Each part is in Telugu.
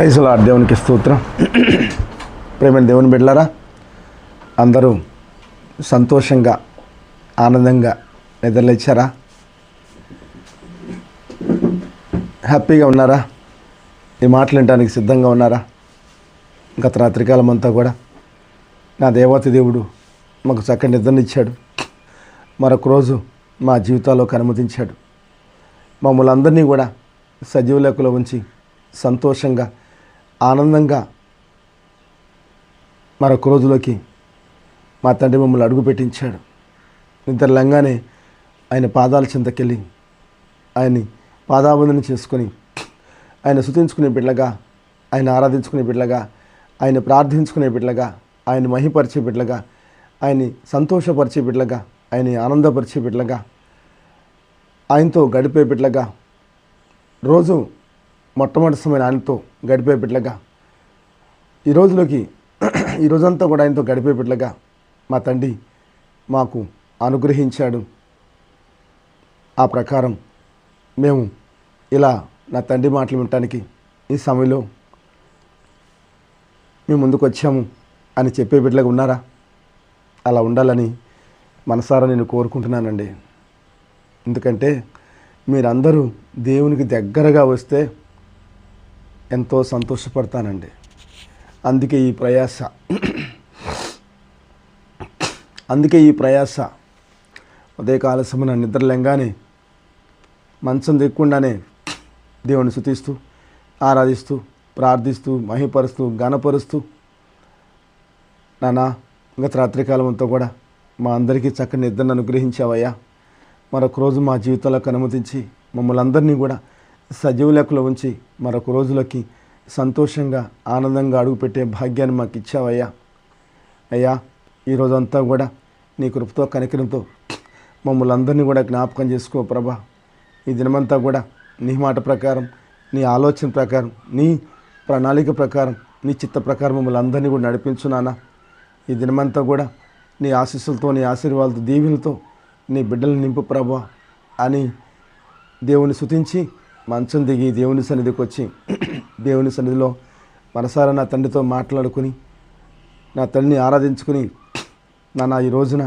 Praise Lord. దేవునికి స్తోత్రం. ప్రేమైన దేవుని బిడ్డలారా, అందరూ సంతోషంగా ఆనందంగా నిద్రలేచారా? హ్యాపీగా ఉన్నారా? ఈ మాటలు వినడానికి సిద్ధంగా ఉన్నారా? గత రాత్రికాలం అంతా కూడా నా దేవాతి దేవుడు మాకు చక్కటి నిద్రనిచ్చాడు. మరొక రోజు మా జీవితాల్లోకి అనుమతించాడు. మమ్మల్ని అందరినీ కూడా సజీవ లెక్కలో ఉంచి సంతోషంగా ఆనందంగా మరొక రోజులోకి మా తండ్రి మమ్మల్ని అడుగు పెట్టించాడు. నిద్రలంగానే ఆయన పాదాల చెంతకెళ్ళి ఆయన్ని పాదాబంధన చేసుకొని ఆయన స్తుతించుకునే బిడ్డగా, ఆయన ఆరాధించుకునే బిడ్డగా, ఆయన ప్రార్థించుకునే బిడ్డగా, ఆయన మహిపరిచే బిడ్డగా, ఆయన్ని సంతోషపరిచే బిడ్డగా, ఆయన్ని ఆనందపరిచే బిడ్డగా, ఆయనతో గడిపే బిడ్డగా, రోజు మొట్టమొదటి సమయం ఆయనతో గడిపే బిడ్డగా, ఈ రోజంతా కూడా ఆయనతో గడిపే బిడ్డగా మా తండ్రి మాకు అనుగ్రహించాడు. ఆ ప్రకారం మేము ఇలా నా తండ్రి మాటలు వినటానికి ఈ సమయంలో మేము ముందుకు వచ్చాము అని చెప్పే బిడ్డలుగా ఉన్నారా? అలా ఉండాలని మనసారా నేను కోరుకుంటున్నానండి. ఎందుకంటే మీరందరూ దేవునికి దగ్గరగా వస్తే ఎంతో సంతోషపడతానండి. అందుకే ఈ ప్రయాస ఉదయకాల సమయం నిద్రలేంగానే మంచం దిక్కుండానే దేవుని స్తుతిస్తూ, ఆరాధిస్తూ, ప్రార్థిస్తూ, మహిపరుస్తూ, ఘనపరుస్తూ, నానా గత రాత్రికాలం అంతా కూడా మా అందరికీ చక్కని నిద్రను అనుగ్రహించావయ్యా. మరొక రోజు మా జీవితంలోకి అనుమతించి మమ్మల్ని అందరినీ కూడా సజీవ లెక్కలో ఉంచి మరొక రోజులకి సంతోషంగా ఆనందంగా అడుగుపెట్టే భాగ్యాన్ని మాకు ఇచ్చావయ్యా. అయ్యా, ఈరోజంతా కూడా నీ కృపతో కనికరంతో మమ్మల్ని అందరినీ కూడా జ్ఞాపకం చేసుకో ప్రభా. ఈ దినమంతా కూడా నీ మాట ప్రకారం, నీ ఆలోచన ప్రకారం, నీ ప్రణాళిక ప్రకారం, నీ చిత్త ప్రకారం మమ్మల్ని అందరినీ కూడా నడిపించున్నానా. ఈ దినమంతా కూడా నీ ఆశీస్సులతో, నీ ఆశీర్వాదాలతో, దీవెనలతో నీ బిడ్డలను నింపు ప్రభా అని దేవుని స్తుతించి మంచం దిగి దేవుని సన్నిధికి వచ్చి దేవుని సన్నిధిలో మనసారా నా తండ్రితో మాట్లాడుకుని నా తండ్రిని ఆరాధించుకుని, నాన్న ఈ రోజున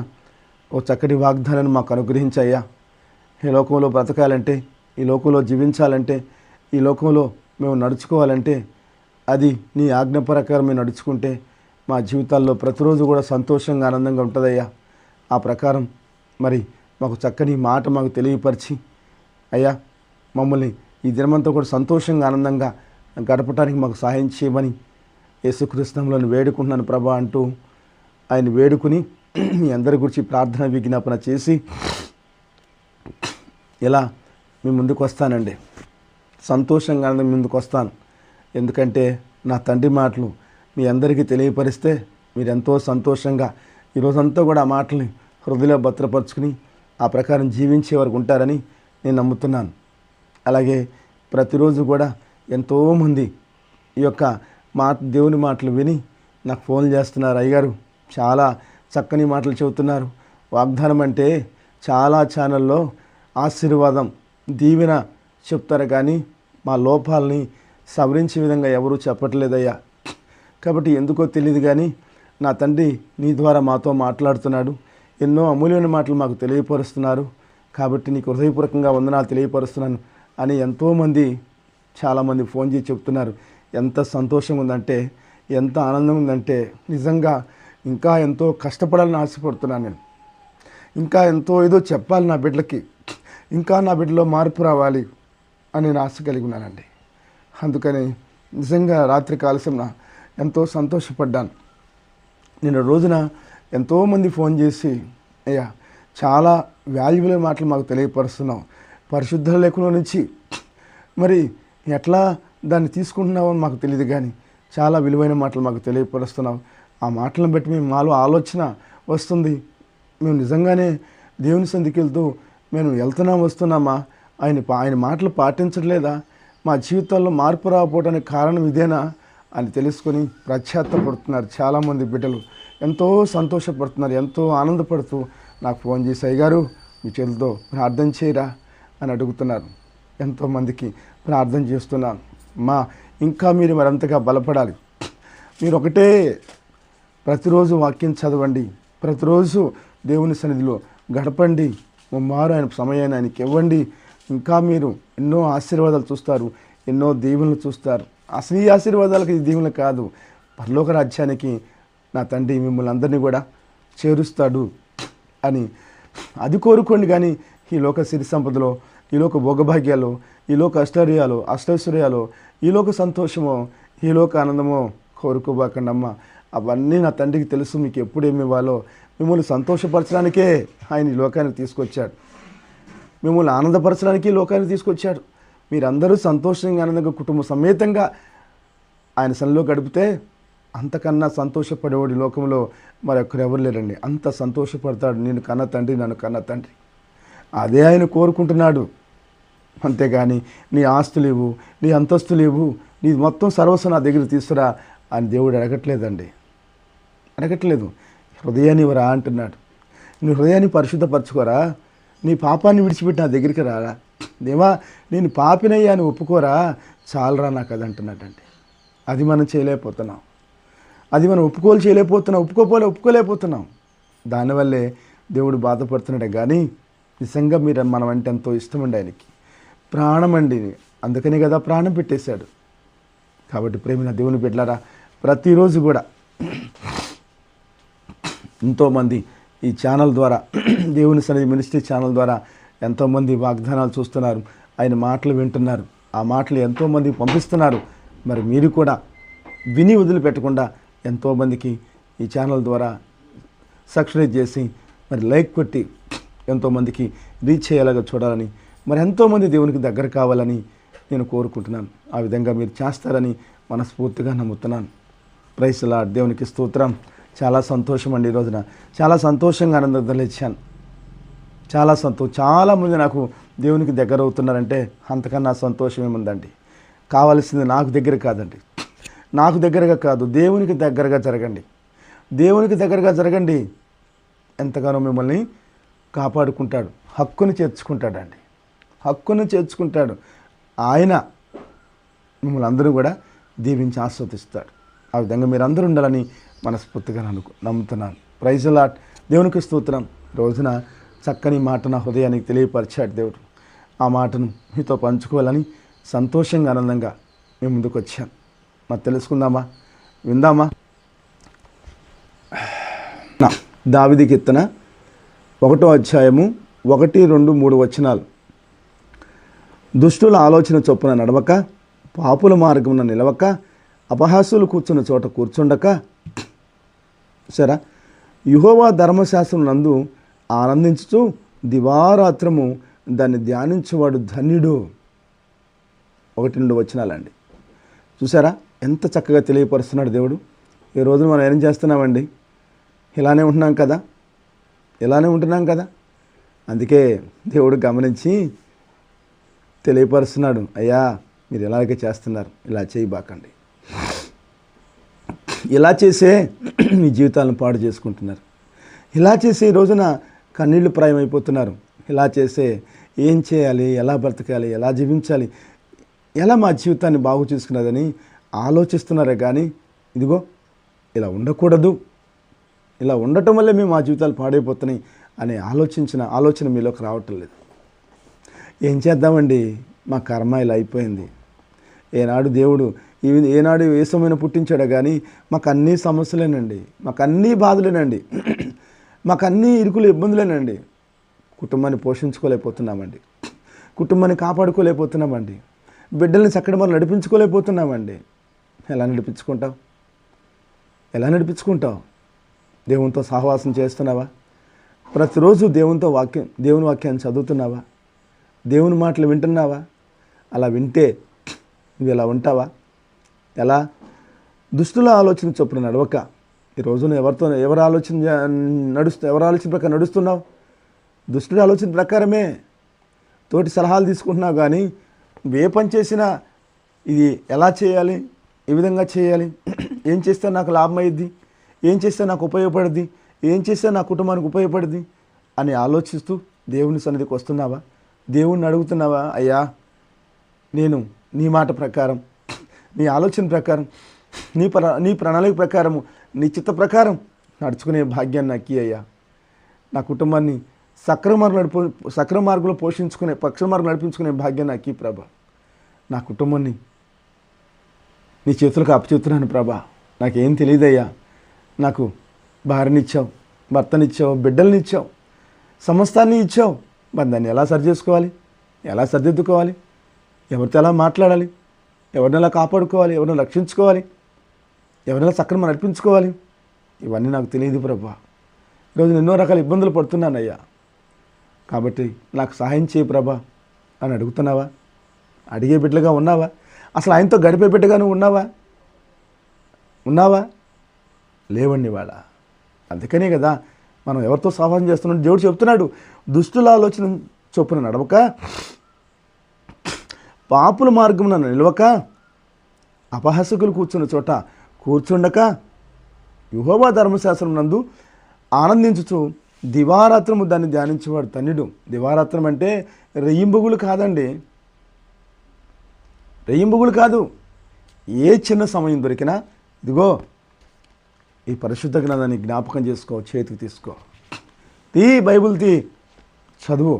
ఓ చక్కటి వాగ్దానాన్ని మాకు అనుగ్రహించయ్యా. ఈ లోకంలో బ్రతకాలంటే, ఈ లోకంలో జీవించాలంటే, ఈ లోకంలో మేము నడుచుకోవాలంటే అది నీ ఆజ్ఞ ప్రకారం మేము నడుచుకుంటే మా జీవితాల్లో ప్రతిరోజు కూడా సంతోషంగా ఆనందంగా ఉంటుందయ్యా. ఆ ప్రకారం మరి మాకు చక్కని మాట మాకు తెలియపరిచి అయ్యా మమ్మల్ని ఈ దినమంతా కూడా సంతోషంగా ఆనందంగా గడపడానికి మాకు సహాయం చేయమని యేసుక్రీస్తులో వేడుకుంటున్నాను ప్రభా అంటూ ఆయన వేడుకుని మీ అందరి గురించి ప్రార్థన విజ్ఞాపన చేసి ఇలా మీ ముందుకు వస్తానండి. సంతోషంగా మీ ముందుకు వస్తాను. ఎందుకంటే నా తండ్రి మాటలు మీ అందరికీ తెలియపరిస్తే మీరు ఎంతో సంతోషంగా ఈరోజంతా కూడా ఆ మాటల్ని హృదయలో భద్రపరుచుకుని ఆ ప్రకారం జీవించే వరకు ఉంటారని నేను నమ్ముతున్నాను. అలాగే ప్రతిరోజు కూడా ఎంతోమంది ఈ యొక్క దేవుని మాటలు విని నాకు ఫోన్ చేస్తున్నారు. అయ్యగారు చాలా చక్కని మాటలు చెబుతున్నారు. వాగ్దానం అంటే చాలా ఛానల్లో ఆశీర్వాదం, దీవెన చెప్తారు, కానీ మా లోపాలని సవరించే విధంగా ఎవరూ చెప్పట్లేదయ్యా. కాబట్టి ఎందుకో తెలియదు కానీ నా తండ్రి నీ ద్వారా మాతో మాట్లాడుతున్నాడు. ఎన్నో అమూల్యమైన మాటలు మాకు తెలియపరుస్తున్నారు. కాబట్టి నీకు హృదయపూర్వకంగా వందనాలు తెలియపరుస్తున్నాను అని ఎంతోమంది చాలామంది ఫోన్ చేసి చెప్తున్నారు. ఎంత సంతోషంగా ఉందంటే, ఎంత ఆనందం ఉందంటే, నిజంగా ఇంకా ఎంతో కష్టపడాలని ఆశపడుతున్నాను. నేను ఇంకా ఎంతో ఏదో చెప్పాలి నా బిడ్డలకి, ఇంకా నా బిడ్డలో మార్పు రావాలి అని నేను ఆశ కలిగి ఉన్నానండి. అందుకని నిజంగా రాత్రి కాలసం ఎంతో సంతోషపడ్డాను. నేను రోజున ఎంతోమంది ఫోన్ చేసి అయ్యా చాలా వాల్యుబుల్ మాటలు మాకు తెలియపరుస్తున్నాం, పరిశుద్ధ లేఖలో నుంచి మరి ఎట్లా దాన్ని తీసుకుంటున్నామో మాకు తెలియదు, కానీ చాలా విలువైన మాటలు మాకు తెలియపరుస్తున్నాం. ఆ మాటలను బట్టి మేము మాలో ఆలోచన వస్తుంది. మేము నిజంగానే దేవుని సన్నిధికి వెళ్తూ మేము వస్తున్నామా, ఆయన మాటలు పాటించట్లేదా, మా జీవితాల్లో మార్పు రాకపోవడానికి కారణం ఇదేనా అని తెలుసుకొని పశ్చాత్తపడుతున్నారు. చాలామంది బిడ్డలు ఎంతో సంతోషపడుతున్నారు, ఎంతో ఆనందపడుతూ నాకు ఫోన్ చేసి అయ్యగారు మీ చేతులతో ప్రార్థన చేయరా అని అడుగుతున్నారు. ఎంతోమందికి ప్రార్థన చేస్తున్నాను. మా ఇంకా మీరు మరింతగా బలపడాలి. మీరు ఒకటే ప్రతిరోజు వాక్యం చదవండి, ప్రతిరోజు దేవుని సన్నిధిలో గడపండి, ముమ్మారు ఆయన సమయాన్ని ఆయనకి ఇవ్వండి. ఇంకా మీరు ఎన్నో ఆశీర్వాదాలు చూస్తారు, ఎన్నో దీవెనలు చూస్తారు. అసలు ఈ ఆశీర్వాదాలకు ఈ దీవెనలు కాదు, పరలోక రాజ్యానికి నా తండ్రి మిమ్మల్ని అందరినీ కూడా చేరుస్తాడు అని అది కోరుకోండి. కానీ ఈ లోక సిరి సంపదలో, ఈ లోక భోగభాగ్యాలు, ఈ లోక అష్టైశ్వర్యాలు, ఈ లోక సంతోషమో, ఈ లోక ఆనందమో కోరుకోబాకండి అమ్మ. అవన్నీ నా తండ్రికి తెలుసు, మీకు ఎప్పుడు ఏమి ఇవ్వాలో. మిమ్మల్ని సంతోషపరచడానికే ఆయన ఈ లోకానికి తీసుకొచ్చాడు, మిమ్మల్ని ఆనందపరచడానికి ఈ లోకానికి తీసుకొచ్చాడు. మీరందరూ సంతోషంగా ఆనందంగా కుటుంబ సమేతంగా ఆయన సన్నిధిలో గడిపితే అంతకన్నా సంతోషపడేవాడు లోకంలో మరొకరెవరు లేరండి. అంత సంతోషపడతాడు నేను కన్న తండ్రి, నన్ను కన్న తండ్రి. అదే ఆయన కోరుకుంటున్నాడు. అంతేగాని నీ ఆస్తులు లేవు, నీ అంతస్తు లేవు, నీ మొత్తం సర్వస్వం నా దగ్గర తీసుకురా అని దేవుడు అడగట్లేదు. హృదయాన్ని ఇవ్వరా అంటున్నాడు. నీ హృదయాన్ని పరిశుద్ధపరచుకోరా, నీ పాపాన్ని విడిచిపెట్టి నా దగ్గరికి రారా, దేవా నేను పాపినయ్యా అని ఒప్పుకోరా, చాలరా నాకు అది అంటున్నాడండి. అది మనం చేయలేకపోతున్నాం, అది మనం ఒప్పుకోలేకపోతున్నాం. దానివల్లే దేవుడు బాధపడుతున్నాడే. కానీ నిజంగా మనం అంటే ఎంతో ఇష్టమండి ఆయనకి, ప్రాణం అండి. అందుకని కదా ప్రాణం పెట్టేశాడు. కాబట్టి ప్రేమ దేవుని బిడ్డలారా, ప్రతిరోజు కూడా ఎంతోమంది ఈ ఛానల్ ద్వారా, దేవుని సన్నిధి మినిస్ట్రీ ఛానల్ ద్వారా ఎంతోమంది వాగ్దానాలు చూస్తున్నారు, ఆయన మాటలు వింటున్నారు, ఆ మాటలు ఎంతోమంది పంపిస్తున్నారు. మరి మీరు కూడా విని వదిలిపెట్టకుండా ఎంతోమందికి ఈ ఛానల్ ద్వారా సబ్స్క్రైబ్ చేసి మరి లైక్ కొట్టి ఎంతోమందికి రీచ్ అయ్యేలాగా చూడాలని, మరి ఎంతోమంది దేవునికి దగ్గర కావాలని నేను కోరుకుంటున్నాను. ఆ విధంగా మీరు చేస్తారని మనస్ఫూర్తిగా నమ్ముతున్నాను. Praise the Lord. దేవునికి స్తోత్రం. చాలా సంతోషం అండి. ఈ రోజున చాలా సంతోషంగా ఆనందంగా లేచాను. చాలామంది నాకు దేవునికి దగ్గర అవుతున్నారంటే అంతకన్నా సంతోషం ఏముందండి. కావాల్సింది నాకు దగ్గర కాదండి, నాకు దగ్గరగా కాదు, దేవునికి దగ్గరగా జరగండి. దేవునికి దగ్గరగా జరగండి. ఎంతగానో మిమ్మల్ని కాపాడుకుంటాడు, హక్కుని చేర్చుకుంటాడు. ఆయన మిమ్మల్ని అందరూ కూడా దీవించి ఆస్వాదిస్తాడు. ఆ విధంగా మీరు అందరూ ఉండాలని మనస్ఫూర్తిగా నమ్ముతున్నాను. Praise the Lord. దేవునికి స్తోత్రం. రోజున చక్కని మాట నా హృదయానికి తెలియపరిచాడు దేవుడు. ఆ మాటను మీతో పంచుకోవాలని సంతోషంగా ఆనందంగా మేము ముందుకు వచ్చాను. మరి తెలుసుకుందామా, విందామా? దావీదు కీర్తన 1వ అధ్యాయము 1, 2, 3 వచనాలు. దుష్టుల ఆలోచన చొప్పున నడవక, పాపుల మార్గమున నిలవక, అపహాసులు కూర్చున్న చోట కూర్చుండక, సరే యెహోవా ధర్మశాస్త్రం నందు ఆనందించుచు దివారాత్రము దాన్ని ధ్యానించేవాడు ధన్యుడు. 1, 2 వచనాలండి. చూసారా ఎంత చక్కగా తెలియపరుస్తున్నాడు దేవుడు. ఈ రోజు మనం ఏం చేస్తున్నామండి? ఇలానే ఉంటున్నాం కదా. అందుకే దేవుడు గమనించి తెలియపరుస్తున్నాడు, అయ్యా మీరు ఇలాగే చేస్తున్నారు, ఇలా చేయబాకండి. ఇలా చేసే మీ జీవితాలను పాడు చేసుకుంటున్నారు. ఇలా చేసే ఈ రోజున కన్నీళ్లు ప్రాయమైపోతున్నారు. ఇలా చేసే ఏం చేయాలి, ఎలా బ్రతకాలి, ఎలా జీవించాలి, ఎలా మా జీవితాన్ని బాగు చేసుకున్నదని ఆలోచిస్తున్నారే. కానీ ఇదిగో ఇలా ఉండకూడదు, ఇలా ఉండటం వల్లే మేము మా జీవితాలు పాడైపోతున్నాయి అనే ఆలోచన మీలోకి రావటం లేదు. ఏం చేద్దామండి, మా కర్మ ఇలా అయిపోయింది. ఏనాడు దేవుడు ఏనాడు ఏ సమయంలో పుట్టించాడో కానీ మాకు అన్నీ సమస్యలేనండి, మాకు అన్నీ బాధలేనండి, మాకు అన్నీ ఇరుకులు ఇబ్బందులేనండి. కుటుంబాన్ని పోషించుకోలేకపోతున్నామండి, కుటుంబాన్ని కాపాడుకోలేకపోతున్నామండి, బిడ్డల్ని చక్కటి మనం నడిపించుకోలేకపోతున్నామండి. ఎలా నడిపించుకుంటావు? దేవునితో సహవాసం చేస్తున్నావా? ప్రతిరోజు దేవుని వాక్యాన్ని చదువుతున్నావా? దేవుని మాటలు వింటున్నావా? అలా వింటే నువ్వు ఇలా ఉంటావా? ఎలా? దుష్టుల ఆలోచన చొప్పున నడవక. ఈ రోజున ఎవరి ఆలోచన ప్రకారం నడుస్తున్నావు? దుష్టుడి ఆలోచన ప్రకారమే తోటి సలహాలు తీసుకుంటున్నావు. కానీ నువ్వే పని చేసినా ఇది ఎలా చేయాలి, ఏ విధంగా చేయాలి, ఏం చేస్తే నాకు లాభం అయ్యిద్ది, ఏం చేస్తే నాకు ఉపయోగపడుద్ది, ఏం చేస్తే నా కుటుంబానికి ఉపయోగపడుద్ది అని ఆలోచిస్తూ దేవుని సన్నిధికి వస్తున్నావా? దేవుణ్ణి అడుగుతున్నావా, అయ్యా నేను నీ మాట ప్రకారం నీ ఆలోచన ప్రకారం, నీ ప్రణాళిక ప్రకారము, నీ చిత్త ప్రకారం నడుచుకునే భాగ్యాన్ని నాకు అయ్యా. నా కుటుంబాన్ని సక్రమ మార్గంలో పోషించుకునే, పక్ష మార్గం నడిపించుకునే భాగ్యాన్ని నాకు ప్రభా. నా కుటుంబాన్ని నీ చేతులకు అప్పచెప్తున్నాను ప్రభా. నాకేం తెలియదయ్యా. నాకు భార్యనిచ్చావు, భర్తనిచ్చావు, బిడ్డలనిచ్చావు, సమస్తాన్ని ఇచ్చావు. మరి దాన్ని ఎలా సరి చేసుకోవాలి, ఎలా సరిదిద్దుకోవాలి, ఎవరితో ఎలా మాట్లాడాలి, ఎవరిని ఎలా కాపాడుకోవాలి, ఎవరిని రక్షించుకోవాలి, ఎవరినైనా సక్రమంగా నడిపించుకోవాలి, ఇవన్నీ నాకు తెలియదు ప్రభా. ఈరోజు ఎన్నో రకాల ఇబ్బందులు పడుతున్నానయ్యా. కాబట్టి నాకు సహాయం చేయి ప్రభా అని అడుగుతున్నావా? అడిగే బిడ్డలుగా ఉన్నావా? అసలు ఆయనతో గడిపే బిడ్డగా నువ్వు ఉన్నావా? లేవండి వాళ్ళ. అందుకనే కదా మనం ఎవరితో సహవాసం చేస్తున్నాం. దేవుడు చెప్తున్నాడు, దుష్టుల ఆలోచన చొప్పున నడవక, పాపుల మార్గమున నిలవక, అపహాసకులు కూర్చున్న చోట కూర్చుండక, యెహోవా ధర్మశాస్త్రం నందు ఆనందించుచు దివారాత్రము దాన్ని ధ్యానించేవాడు ధన్యుడు. దివారాత్రం అంటే రెయ్యింబుగులు కాదండి, రెయ్యింబుగులు కాదు. ఏ చిన్న సమయం దొరికినా ఇదిగో ఈ పరిశుద్ధ గ్రంథాన్ని జ్ఞాపకం చేసుకో, చేతికి తీసుకో, బైబిల్ చదువు,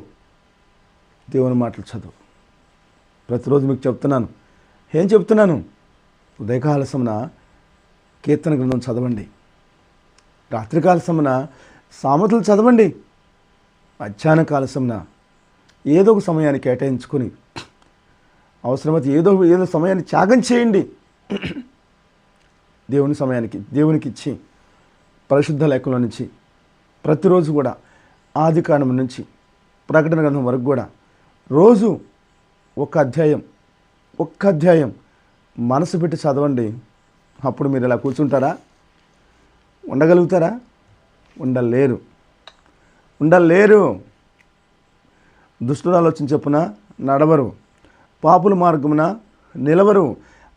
దేవుని మాటలు చదువు. ప్రతిరోజు మీకు చెప్తున్నాను. ఏం చెప్తున్నాను? ఉదయకాల సమన కీర్తన గ్రంథం చదవండి, రాత్రికాల సమన సామెతలు చదవండి, మధ్యాహ్న కాల సమన ఏదో ఒక సమయాన్ని కేటాయించుకొని అవసరమైతే ఏదో సమయాన్ని త్యాగం చేయండి. దేవునికి ఇచ్చి పరిశుద్ధ లేఖలో నుంచి ప్రతిరోజు కూడా ఆది కాండం నుంచి ప్రకటన గ్రంథం వరకు కూడా రోజు ఒక్క అధ్యాయం మనసు పెట్టి చదవండి. అప్పుడు మీరు ఇలా కూర్చుంటారా? ఉండగలుగుతారా? ఉండలేరు. దుష్టుల ఆలోచన చొప్పున నడవరు, పాపుల మార్గమున నిలవరు,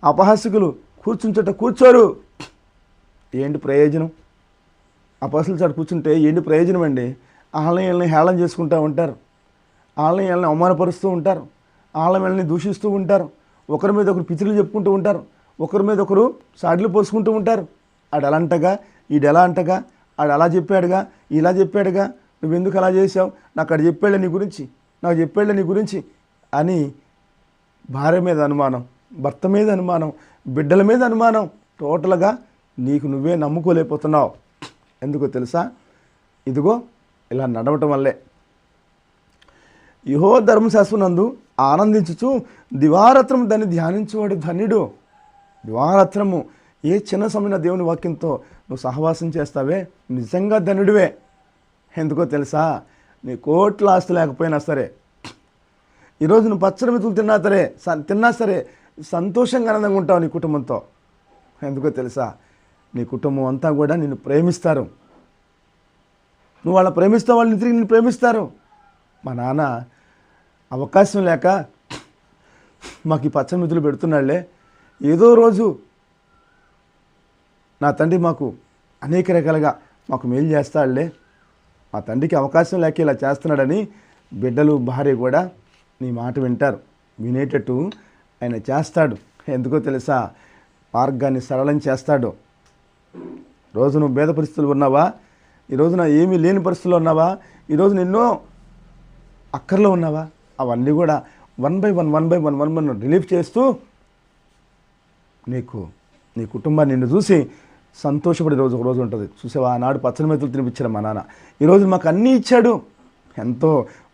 అపహాసకులు కూర్చుంచట కూర్చోరు. ఏంటి ప్రయోజనం? అపహాసుల చాటు కూర్చుంటే ఏంటి ప్రయోజనం అండి? ఆలయాలని హేళన చేసుకుంటూ ఉంటారు, ఆలయాలని అవమానపరుస్తూ ఉంటారు, ఆలయాలని దూషిస్తూ ఉంటారు, ఒకరి మీద ఒకరు పిచ్చిలు చెప్పుకుంటూ ఉంటారు, ఒకరి మీద ఒకరు సాడిలు పోసుకుంటూ ఉంటారు. ఆడు అలా అంటగా, ఈడు ఎలా అంటగా, ఆడు అలా చెప్పాడుగా, ఇలా చెప్పాడుగా, నువ్వెందుకు అలా చేసావు, నాకు అక్కడ చెప్పాడులే నీ గురించి అని భార్య మీద అనుమానం, భర్త మీద అనుమానం, బిడ్డల మీద అనుమానం, టోటల్గా నీకు నువ్వే నమ్ముకోలేకపోతున్నావు. ఎందుకో తెలుసా? ఇదిగో ఇలా నడవటం వల్లే. యెహోవా ధర్మశాస్త్రం నందు ఆనందించుచు దివారాత్రము దాన్ని ధ్యానించేవాడు ధన్యుడు. దివారాత్రము ఏ చిన్న సమయన దేవుని వాక్యంతో నువ్వు సహవాసం చేస్తావే, నిజంగా ధన్యుడివే. ఎందుకో తెలుసా? నీ కోట్ల ఆస్తి లేకపోయినా సరే, ఈరోజు నువ్వు పచ్చడి మెతుకులు తిన్నా సరే సంతోషంగా ఆనందంగా ఉంటావు నీ కుటుంబంతో. ఎందుకో తెలుసా? నీ కుటుంబం అంతా కూడా నిన్ను ప్రేమిస్తారు. నువ్వు వాళ్ళని ప్రేమిస్తావు, వాళ్ళని తిరిగి నిన్ను ప్రేమిస్తారు. మా నాన్న అవకాశం లేక మాకు ఈ పచ్చడి మెతుకులు పెడుతున్నాళ్లే, ఏదో రోజు నా తండ్రి మాకు అనేక రకాలుగా మాకు మేలు చేస్తాడులే, మా తండ్రికి అవకాశం లేక ఇలా చేస్తున్నాడని బిడ్డలు, భార్య కూడా నీ మాట వింటారు. వినేటట్టు ఆయన చేస్తాడు. ఎందుకో తెలుసా? మార్గాన్ని సరళం చేస్తాడు. రోజు నువ్వు భేద పరిస్థితులు ఉన్నావా? ఈరోజున ఏమీ లేని పరిస్థితుల్లో ఉన్నావా? ఈరోజు ఎన్నో అక్కర్లో ఉన్నావా? అవన్నీ కూడా వన్ బై వన్ రిలీఫ్ చేస్తూ నీ కుటుంబాన్ని నిన్ను చూసి సంతోషపడే రోజు ఒక రోజు ఉంటుంది. చూసావా, ఆనాడు పచ్చని మెతుకులు తినిపించాడు మా నాన్న, ఈరోజు మాకు అన్నీ ఇచ్చాడు, ఎంతో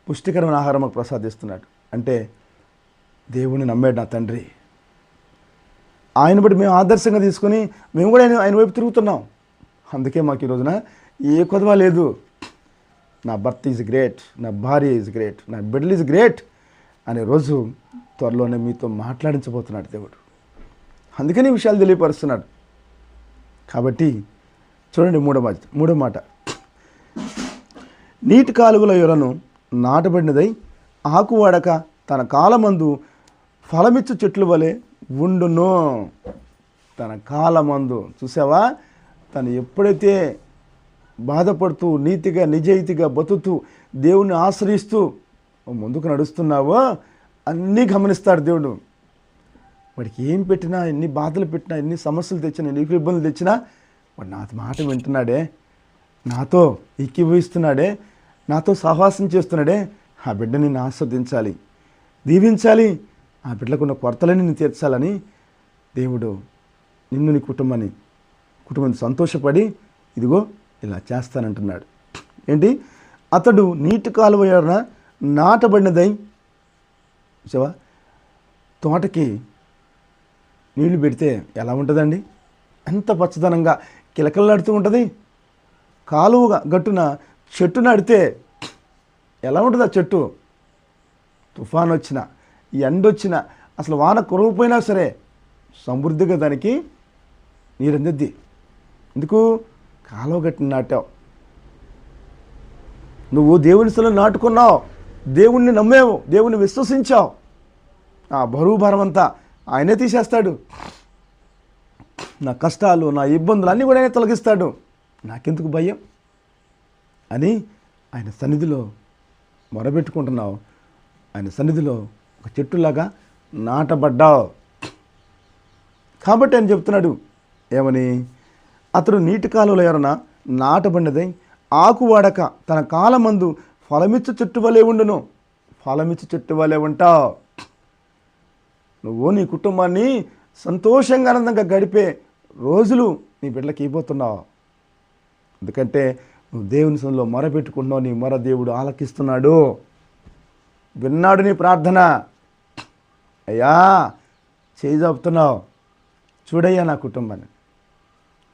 పుష్టికరమైన ఆహారం మాకు ప్రసాదిస్తున్నాడు. అంటే దేవుని నమ్మాడు నా తండ్రి. ఆయన బట్టి మేము ఆదర్శంగా తీసుకొని మేము కూడా ఆయన వైపు తిరుగుతున్నాం. అందుకే మాకు ఈ రోజున ఏ కొదవ లేదు. నా భర్త ఈజ్ గ్రేట్, నా భార్య ఈజ్ గ్రేట్, నా బిడ్డలు ఈజ్ గ్రేట్ అనే రోజు త్వరలోనే మీతో మాట్లాడించబోతున్నాడు దేవుడు. అందుకని ఈ విషయాలు తెలియపరుస్తున్నాడు. కాబట్టి చూడండి, మూడో మాట, నీటి కాలువల యొరను నాటబడినదై ఆకు వాడక తన కాలమందు ఫలమిచ్చు చెట్లు వలె ఉండును. తన కాలమందు. చూసావా, తను ఎప్పుడైతే బాధపడుతూ నీతిగా నిజాయితీగా బతుకుతూ దేవుణ్ణి ఆశ్రయిస్తూ ముందుకు నడుస్తున్నావో అన్నీ గమనిస్తాడు దేవుడు. వాడికి ఏం పెట్టినా, ఎన్ని బాధలు పెట్టినా, ఎన్ని సమస్యలు తెచ్చినా, ఎన్ని ఇబ్బందులు తెచ్చినా వాడు నా మాట వింటున్నాడే, నాతో ఏకీభవిస్తున్నాడే, నాతో సహవాసం చేస్తున్నాడే, ఆ బిడ్డని నేను ఆస్వాదించాలి, దీవించాలి, ఆ బిడ్డలకున్న కొరతలని నేను తీర్చాలని దేవుడు నిన్ను నీ కుటుంబాన్ని సంతోషపడి ఇదిగో ఇలా చేస్తానంటున్నాడు. ఏంటి? అతడు నీటి కాలువ యొరన నాటబడినదై, చూసావా, తోటకి నీళ్లు పెడితే ఎలా ఉంటుందండి? ఎంత పచ్చదనంగా కిలకలాడుతూ ఉంటుంది. కాలువ గట్టున చెట్టు నాడితే ఎలా ఉంటుంది ఆ చెట్టు? తుఫాన్ వచ్చినా, ఎండొచ్చినా, అసలు వాన కురవపోయినా సరే సమృద్ధిగా దానికి నీరు అందిద్ది. ఎందుకు? కాలువ గట్టున నాటావు. నువ్వు దేవుని స్థలం నాటుకున్నావు, దేవుణ్ణి నమ్మేవు, దేవుణ్ణి విశ్వసించావు. ఆ బరువు భారం అంతా ఆయనే తీసేస్తాడు. నా కష్టాలు, నా ఇబ్బందులు అన్నీ కూడా ఆయన తొలగిస్తాడు. నాకెందుకు భయం అని ఆయన సన్నిధిలో మొరబెట్టుకుంటున్నావు. ఆయన సన్నిధిలో ఒక చెట్టులాగా నాటబడ్డావు. కాబట్టి ఆయన చెప్తున్నాడు ఏమని? అతడు నీటి కాలువల యొరన నాటబడినదై ఆకు వాడక తన కాలమందు ఫలమిచ్చు చెట్టు వలె ఉండును. ఫలమిచ్చు చెట్టు వలె ఉంటావు. నువ్వు నీ కుటుంబాన్ని సంతోషంగా ఆనందంగా గడిపే రోజులు నీ బిడ్డలకి ఇవ్వబోతున్నావు. ఎందుకంటే నువ్వు దేవుని సన్నిధిలో మొరపెట్టుకుంటున్నావు. నీ మొర దేవుడు ఆలకిస్తున్నాడు, విన్నాడు నీ ప్రార్థన. అయ్యా చేయి జాపుతున్నావు, చూడయ్యా నా కుటుంబాన్ని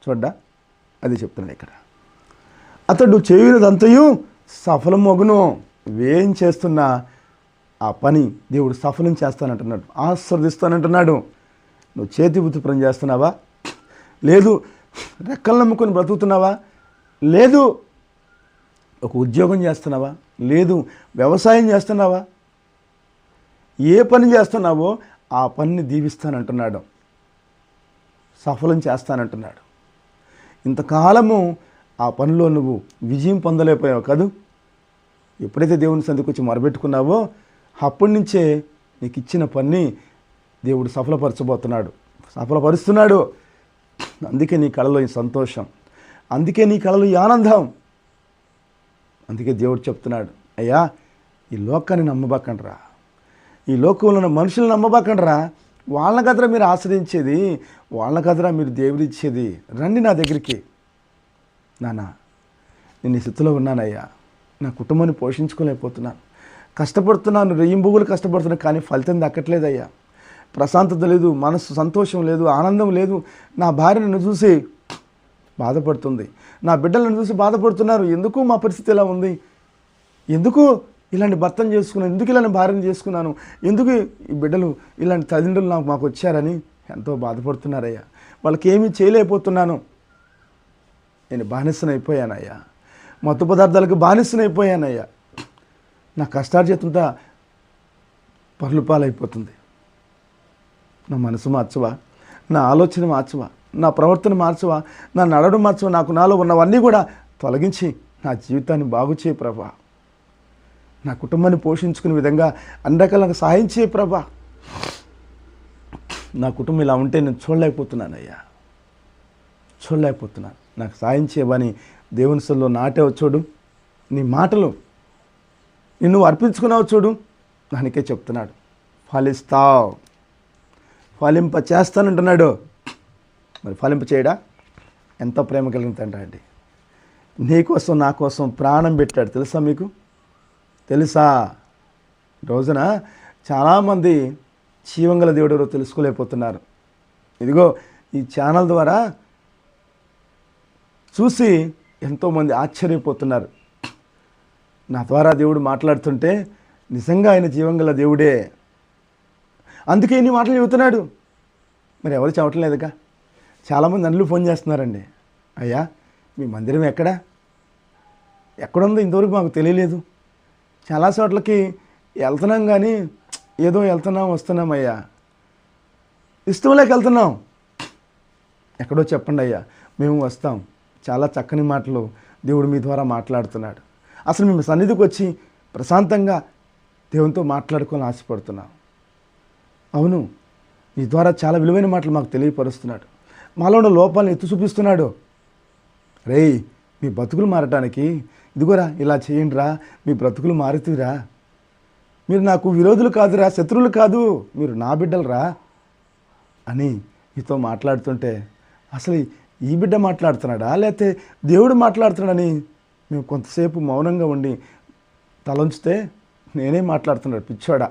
చూడ్డా, అది చెప్తున్నాడు ఇక్కడ. అతడు చేయునదంతయు సఫలమగును. నువ్వేం చేస్తున్నా ఆ పని దేవుడు సఫలం చేస్తానంటున్నాడు, ఆశీర్వదిస్తానంటున్నాడు. నువ్వు చేతి వృత్తి పని చేస్తున్నావా? లేదు. రెక్కలు నమ్ముకొని బ్రతుకుతున్నావా? లేదు. ఒక ఉద్యోగం చేస్తున్నావా? లేదు. వ్యవసాయం చేస్తున్నావా? ఏ పని చేస్తున్నావో ఆ పనిని దీవిస్తానంటున్నాడు, సఫలం చేస్తానంటున్నాడు. ఇంతకాలము ఆ పనిలో నువ్వు విజయం పొందలేకపోయావు కదూ. ఎప్పుడైతే దేవుని సన్నిధికి వచ్చి మొరబెట్టుకున్నావో అప్పటి నుంచే నీకు ఇచ్చిన పని దేవుడు సఫలపరుస్తున్నాడు. అందుకే నీ కళలో ఈ సంతోషం, అందుకే నీ కళలో ఈ ఆనందం. అందుకే దేవుడు చెప్తున్నాడు, అయ్యా ఈ లోకాన్ని నమ్మబాకండ్రా, ఈ లోకంలో ఉన్న మనుషులను నమ్మబాకండ్రా. వాళ్ళ కదరా మీరు ఆశ్రయించేది, వాళ్ళ కదరా మీరు దేవుడు ఇచ్చేది. రండి నా దగ్గరికి. నాన్న నేను ఈ స్థితిలో ఉన్నానయ్యా, నా కుటుంబాన్ని పోషించుకోలేకపోతున్నాను, కష్టపడుతున్నాను, రెయ్యింబుగులు కష్టపడుతున్నాను, కానీ ఫలితం దక్కట్లేదయ్యా. ప్రశాంతత లేదు, మనసు సంతోషం లేదు, ఆనందం లేదు. నా భార్య నన్ను చూసి బాధపడుతుంది, నా బిడ్డలను చూసి బాధపడుతున్నారు. ఎందుకు మా పరిస్థితి ఇలా ఉంది? ఎందుకు ఇలాంటి భర్తను చేసుకున్నాను? ఎందుకు ఇలాంటి భార్యను చేసుకున్నాను? ఎందుకు ఈ బిడ్డలు ఇలాంటి తల్లిదండ్రులు మాకు వచ్చారని ఎంతో బాధపడుతున్నారయ్యా. వాళ్ళకి ఏమీ చేయలేకపోతున్నాను. నేను బానిసనైపోయానయ్యా, మత్తు పదార్థాలకు బానిసనైపోయానయ్యా. నా కష్టార్జితంతా పర్లు పాలైపోతుంది. నా మనసు మార్చవా, నా ఆలోచన మార్చవా, నా ప్రవర్తన మార్చవా, నా నడవడం మార్చవా. నాలో ఉన్నవన్నీ కూడా తొలగించి నా జీవితాన్ని బాగు చేయి ప్రభా. నా కుటుంబాన్ని పోషించుకునే విధంగా అన్ని రకాలుగా సహాయం చేయి ప్రభా. నా కుటుంబం ఇలా ఉంటే నేను చూడలేకపోతున్నానయ్యా, చూడలేకపోతున్నాను. నాకు సాయం చేయవని దేవుని సన్నిధిలో నాటావు చూడు, నీ మాటలు నిన్ను అర్పించుకున్నావు చూడు, దానికే చెప్తున్నాడు ఫలిస్తావు, ఫలింప చేస్తానంటున్నాడు. మరి ఫలింప చేయడా? ఎంతో ప్రేమ కలిగిన అండి. నీకోసం నా కోసం ప్రాణం పెట్టాడు. తెలుసా మీకు? తెలుసా? రోజున చాలామంది జీవంగల దేవుడు ఎవరో తెలుసుకోలేకపోతున్నారు. ఇదిగో ఈ ఛానల్ ద్వారా చూసి ఎంతోమంది ఆశ్చర్యపోతున్నారు. నా ద్వారా దేవుడు మాట్లాడుతుంటే నిజంగా ఆయన జీవంగల దేవుడే, అందుకే ఇన్ని మాటలు చెబుతున్నాడు. మరి ఎవరు చెప్పట్లేదుగా. చాలామంది అన్నులు ఫోన్ చేస్తున్నారండి, అయ్యా మీ మందిరం ఎక్కడుందో ఇంతవరకు మాకు తెలియలేదు. చాలా చోట్లకి వెళ్తున్నాం కానీ ఏదో వస్తున్నాం అయ్యా, ఇష్టంలోకి వెళ్తున్నాం. ఎక్కడో చెప్పండి అయ్యా, మేము వస్తాం. చాలా చక్కని మాటలు దేవుడు మీ ద్వారా మాట్లాడుతున్నాడు. అసలు మేము సన్నిధికి వచ్చి ప్రశాంతంగా దేవునితో మాట్లాడుకోవాలని ఆశపడుతున్నాం. అవును, నీ ద్వారా చాలా విలువైన మాటలు మాకు తెలియపరుస్తున్నాడు. మాలో ఉన్న లోపాలను ఎత్తి చూపిస్తున్నాడు. రేయ్, మీ బ్రతుకులు మారటానికి ఇదిగోరా, ఇలా చేయండిరా, మీ బ్రతుకులు మారుతురా. మీరు నాకు విరోధులు కాదురా, శత్రువులు కాదు, మీరు నా బిడ్డలరా అని మీతో మాట్లాడుతుంటే అసలు ఈ బిడ్డ మాట్లాడుతున్నాడా లేకపోతే దేవుడు మాట్లాడుతున్నాడని మేము కొంతసేపు మౌనంగా ఉండి తలంచితే నేనే మాట్లాడుతున్నాడు. పిచ్చోడా,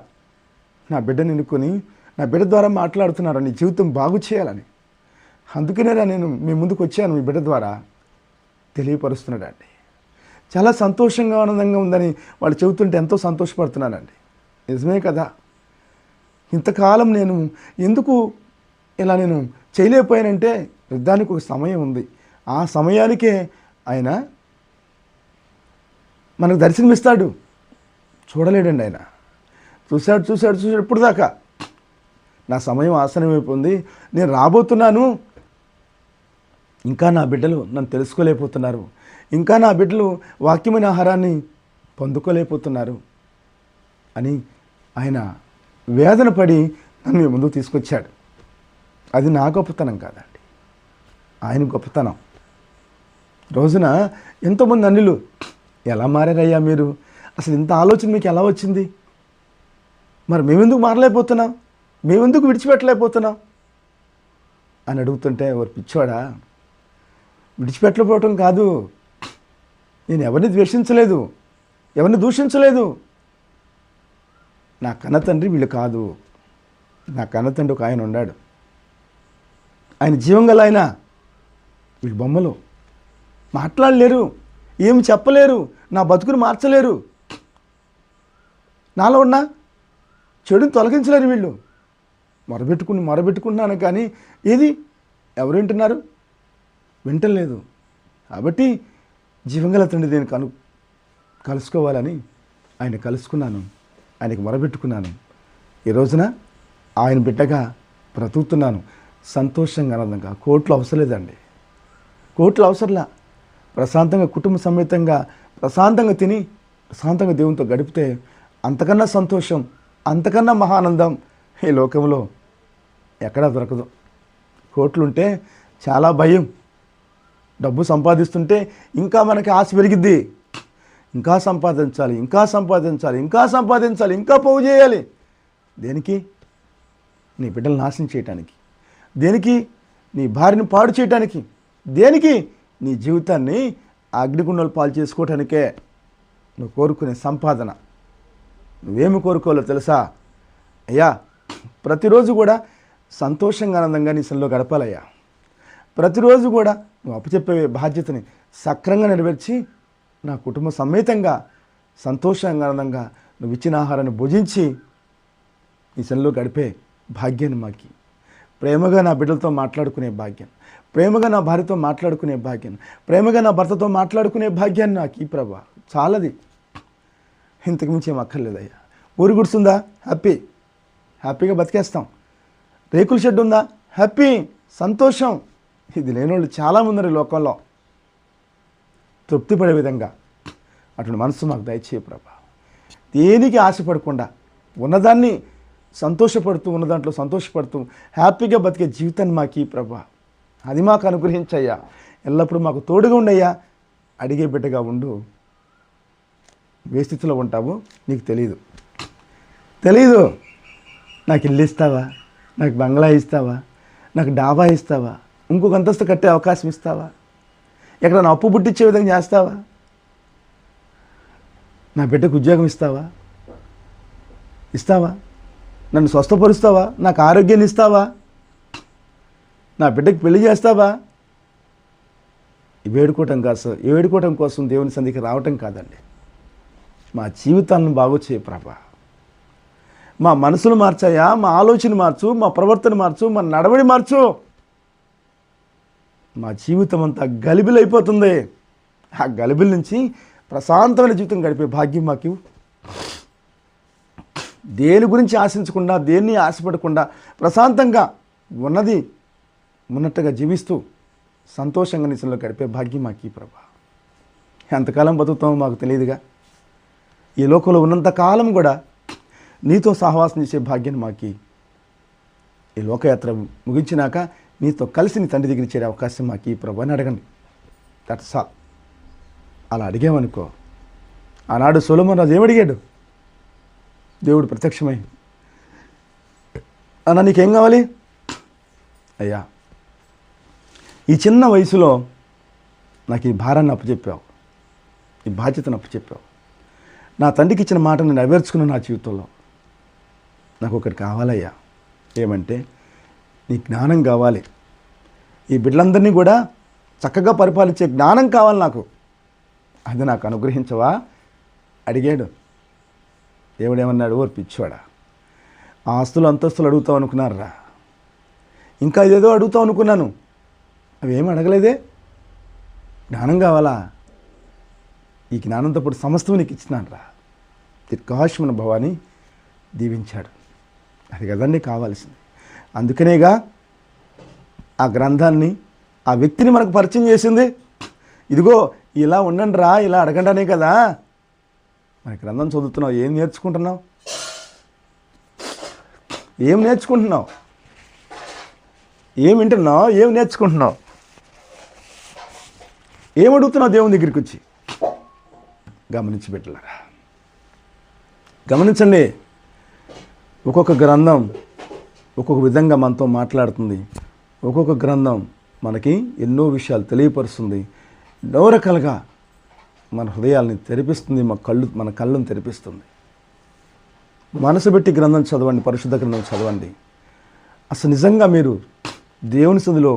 నా బిడ్డని ఎన్నుకొని నా బిడ్డ ద్వారా మాట్లాడుతున్నాడు, నీ జీవితం బాగు చేయాలని. అందుకనేరా నేను మీ ముందుకు వచ్చాను, మీ బిడ్డ ద్వారా తెలియపరుస్తున్నాడండి. చాలా సంతోషంగా ఆనందంగా ఉందని వాళ్ళు చెబుతుంటే ఎంతో సంతోషపడుతున్నానండి. నిజమే కదా, ఇంతకాలం నేను ఎందుకు ఇలా నేను చేయలేకపోయానంటే యుద్ధానికి ఒక సమయం ఉంది. ఆ సమయానికే ఆయన మనకు దర్శనమిస్తాడు. చూడలేడండి ఆయన. చూశాడు ఇప్పుడు దాకా నా సమయం ఆసనమైపోయింది, నేను రాబోతున్నాను, ఇంకా నా బిడ్డలు నన్ను తెలుసుకోలేకపోతున్నారు, ఇంకా నా బిడ్డలు వాక్యమైన ఆహారాన్ని పొందుకోలేకపోతున్నారు అని ఆయన వేదన పడి నన్ను మీ ముందుకు తీసుకొచ్చాడు. అది నా గొప్పతనం కాదండి, ఆయన గొప్పతనం. రోజున ఎంతోమంది అన్యులు ఎలా మారారయ్యా మీరు, అసలు ఇంత ఆలోచన మీకు ఎలా వచ్చింది, మరి మేమెందుకు మారలేకపోతున్నాం, మేమెందుకు విడిచిపెట్టలేకపోతున్నాం అని అడుగుతుంటే ఎవరు పిచ్చోడా, విడిచిపెట్టలేకపోవటం కాదు, నేను ఎవరిని ద్వేషించలేదు, ఎవరిని దూషించలేదు. నా కన్న తండ్రి వీళ్ళు కాదు, నా కన్న తండ్రి ఒక ఆయన ఉన్నాడు, ఆయన జీవం గల ఆయన, వీళ్ళు బొమ్మలు మాట్లాడలేరు, ఏం చెప్పలేరు, నా బతుకుని మార్చలేరు, నాలో ఉన్న చెడుని తొలగించలేరు. వీళ్ళు మొరబెట్టుకున్నాను కానీ ఏది ఎవరు వింటున్నారు, వింటలేదు. కాబట్టి జీవంగల తండ్రి నేను కలుసుకోవాలని ఆయన కలుసుకున్నాను, ఆయనకి మొరబెట్టుకున్నాను. ఈ రోజున ఆయన బిడ్డగా బ్రతుకుతున్నాను, సంతోషంగా ఆనందంగా. కోట్లు అవసరం లేదండి, కోట్లు అవసరంలా. ప్రశాంతంగా కుటుంబ సమేతంగా ప్రశాంతంగా తిని ప్రశాంతంగా దేవునితో గడిపితే అంతకన్నా సంతోషం, అంతకన్నా మహానందం ఈ లోకంలో ఎక్కడా దొరకదు. కోట్లుంటే చాలా భయం, డబ్బు సంపాదిస్తుంటే ఇంకా మనకి ఆశ పెరిగిద్ది, ఇంకా సంపాదించాలి, ఇంకా సంపాదించాలి, ఇంకా సంపాదించాలి, ఇంకా పోగు చేయాలి. దేనికి? నీ బిడ్డలు నాశనం చేయటానికి, దేనికి? నీ భార్యను పాడు చేయటానికి, దేనికి? నీ జీవితాన్ని అగ్నిగుండాలు పాలు చేసుకోవటానికే నువ్వు కోరుకునే సంపాదన. నువ్వేమి కోరుకోవాలో తెలుసా? అయ్యా, ప్రతిరోజు కూడా సంతోషంగా ఆనందంగా నీ సన్నిధిలో గడపాలయ్యా. ప్రతిరోజు కూడా నువ్వు అప్పచెప్పే బాధ్యతని సక్రంగా నెరవేర్చి నా కుటుంబ సమేతంగా సంతోషంగా ఆనందంగా నువ్వు ఇచ్చిన ఆహారాన్ని భుజించి నీ సన్నిధిలో గడిపే భాగ్యాన్ని మాకి, ప్రేమగా నా బిడ్డలతో మాట్లాడుకునే భాగ్యం, ప్రేమగా నా భార్యతో మాట్లాడుకునే భాగ్యం, ప్రేమగా నా భర్తతో మాట్లాడుకునే భాగ్యాన్ని నాకు ఈ ప్రభా చాలది, ఇంతకు మించి ఏం అక్కర్లేదయ్యా. ఊరు గుర్తుందా? హ్యాపీగా బతికేస్తాం. రేకుల షెడ్ ఉందా? హ్యాపీ, సంతోషం. ఇది లేనోళ్ళు చాలామంది ఉన్నారు ఈ లోకంలో. తృప్తి పడే విధంగా అటువంటి మనసు మాకు దయచేయ ప్రభా. దేనికి ఆశపడకుండా ఉన్నదాన్ని సంతోషపడుతూ, ఉన్న దాంట్లో సంతోషపడుతూ హ్యాపీగా బతికే జీవితాన్ని మాకు ప్రభా, అది మాకు అనుగ్రహించయ్యా. ఎల్లప్పుడూ మాకు తోడుగా ఉండయ్యా. అడిగే బిడ్డగా ఉండు. ఏ స్థితిలో ఉంటావో నీకు తెలీదు. నాకు ఇల్లు ఇస్తావా, నాకు బంగ్లా ఇస్తావా, నాకు డాబా ఇస్తావా, ఇంకొక అంతస్తు కట్టే అవకాశం ఇస్తావా, ఎక్కడ నా అప్పు పుట్టించే విధంగా చేస్తావా, నా బిడ్డకు ఉద్యోగం ఇస్తావా, నన్ను స్వస్థపరుస్తావా, నాకు ఆరోగ్యాన్ని ఇస్తావా, నా బిడ్డకి పెళ్లి చేస్తావా? వేడుకోవటం కోసం దేవుని సన్నిధికి రావటం కాదండి. మా జీవితాలను బాగు చేయ ప్రభా. మా మనసును మార్చాయా, మా ఆలోచన మార్చు, మా ప్రవర్తన మార్చు, మా నడవడి మార్చు. మా జీవితం అంతా గలిబిలైపోతుంది. ఆ గలిబిల నుంచి ప్రశాంతమైన జీవితం గడిపే భాగ్యం మాకు. దేని గురించి ఆశించకుండా, దేన్ని ఆశపడకుండా ప్రశాంతంగా ఉన్నట్టుగా జీవిస్తూ సంతోషంగా నిజంలో గడిపే భాగ్యం మాకు ప్రభా. ఎంతకాలం బతుకుతామో మాకు తెలియదుగా. ఈ లోకంలో ఉన్నంతకాలం కూడా నీతో సహవాసం చేసే భాగ్యాన్ని మాకు ఈ లోకయాత్ర ముగించినాక నీతో కలిసి నీ తండ్రి దగ్గర చేరే అవకాశం మాకు ఈ ప్రభు అని అడగండి. That's all. అలా అడిగామనుకో, ఆనాడు సొలొమోను రాజు ఏమడిగాడు? దేవుడు ప్రత్యక్షమై, అన్న నీకేం కావాలి? అయ్యా, ఈ చిన్న వయసులో నాకు ఈ భారాన్ని అప్పచెప్పావు, ఈ బాధ్యతను అప్పచెప్పావు. నా తండ్రికి ఇచ్చిన మాటను నెరవేర్చుకున్న నా జీవితంలో నాకు ఒకటి కావాలయ్యా. ఏమంటే నీ జ్ఞానం కావాలి. ఈ బిడ్డలందరినీ కూడా చక్కగా పరిపాలించే జ్ఞానం కావాలి నాకు. అది నాకు అనుగ్రహించవా అడిగాడు. దేవుడేమన్నాడు? ఓ పిచ్చోడా, ఆస్తులు అంతస్తులు అడుగుతావు అనుకున్నారా? ఇంకా ఇదేదో అడుగుతావు అనుకున్నాను. అవి ఏమి అడగలేదే. జ్ఞానం కావాలా? ఈ జ్ఞానంతో పాటు సమస్తం నీకు ఇచ్చినాను రా. దీర్ఘాయుష్మన భవాని దీవించాడు. అది కదండి కావాల్సింది. అందుకనేగా ఆ గ్రంథాన్ని, ఆ వ్యక్తిని మనకు పరిచయం చేసింది. ఇదిగో ఇలా ఉండండి రా, ఇలా అడగండానే కదా. మన గ్రంథం చదువుతున్నావు, ఏం నేర్చుకుంటున్నావు? ఏం నేర్చుకుంటున్నావు? ఏం వింటున్నావు? ఏం నేర్చుకుంటున్నావు? ఏం అడుగుతున్నావు దేవుని దగ్గరికి వచ్చి? గమనించి పెట్టలేరా? గమనించండి. ఒక్కొక్క గ్రంథం ఒక్కొక్క విధంగా మనతో మాట్లాడుతుంది. ఒక్కొక్క గ్రంథం మనకి ఎన్నో విషయాలు తెలియపరుస్తుంది. ఎన్నో రకాలుగా మన హృదయాల్ని తెరిపిస్తుంది, మన కళ్ళను తెరిపిస్తుంది. మనసు పెట్టి గ్రంథం చదవండి, పరిశుద్ధ గ్రంథం చదవండి. అసలు నిజంగా మీరు దేవుని సన్నిధిలో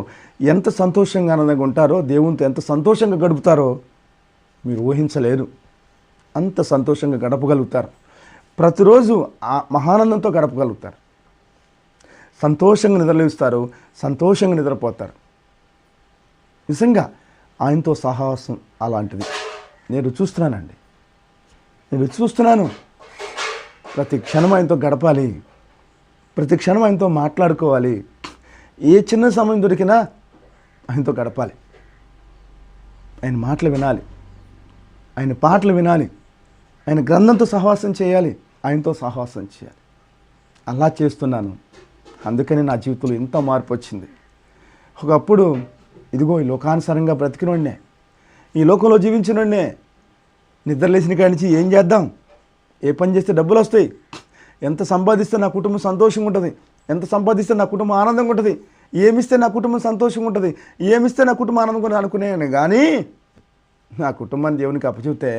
ఎంత సంతోషంగా ఆనందంగా ఉంటారో, దేవునితో ఎంత సంతోషంగా గడుపుతారో మీరు ఊహించలేరు. అంత సంతోషంగా గడపగలుగుతారు. ప్రతిరోజు ఆ మహానందంతో గడపగలుగుతారు. సంతోషంగా నిద్రలేస్తారు, సంతోషంగా నిద్రపోతారు. నిజంగా ఆయనతో సహవాసం అలాంటిది. నేను చూస్తున్నానండి, నేను చూస్తున్నాను. ప్రతి క్షణం ఆయనతో గడపాలి, ప్రతి క్షణం ఆయనతో మాట్లాడుకోవాలి. ఏ చిన్న సమయం దొరికినా ఆయనతో గడపాలి. ఆయన మాటలు వినాలి, ఆయన పాటలు వినాలి, ఆయన గ్రంథంతో సహవాసం చేయాలి, ఆయనతో సహవాసం చేయాలి. అలా చేస్తున్నాను. అందుకని నా జీవితంలో ఇంత మార్పు వచ్చింది. ఒకప్పుడు ఇదిగో ఈ లోకానుసారంగా బ్రతికినోడినే, ఈ లోకంలో జీవించినోడినే. నిద్రలేసిన కాడి నుంచి ఏం చేద్దాం, ఏ పని చేస్తే డబ్బులు వస్తాయి, ఎంత సంపాదిస్తే నా కుటుంబం సంతోషంగా ఉంటుంది, ఎంత సంపాదిస్తే నా కుటుంబం ఆనందంగా ఉంటుంది, ఏమిస్తే నా కుటుంబం సంతోషంగా ఉంటుంది, ఏమిస్తే నా కుటుంబం ఆనందంగా అనుకునేను. కానీ నా కుటుంబాన్ని దేవునికి అప్పచెప్తే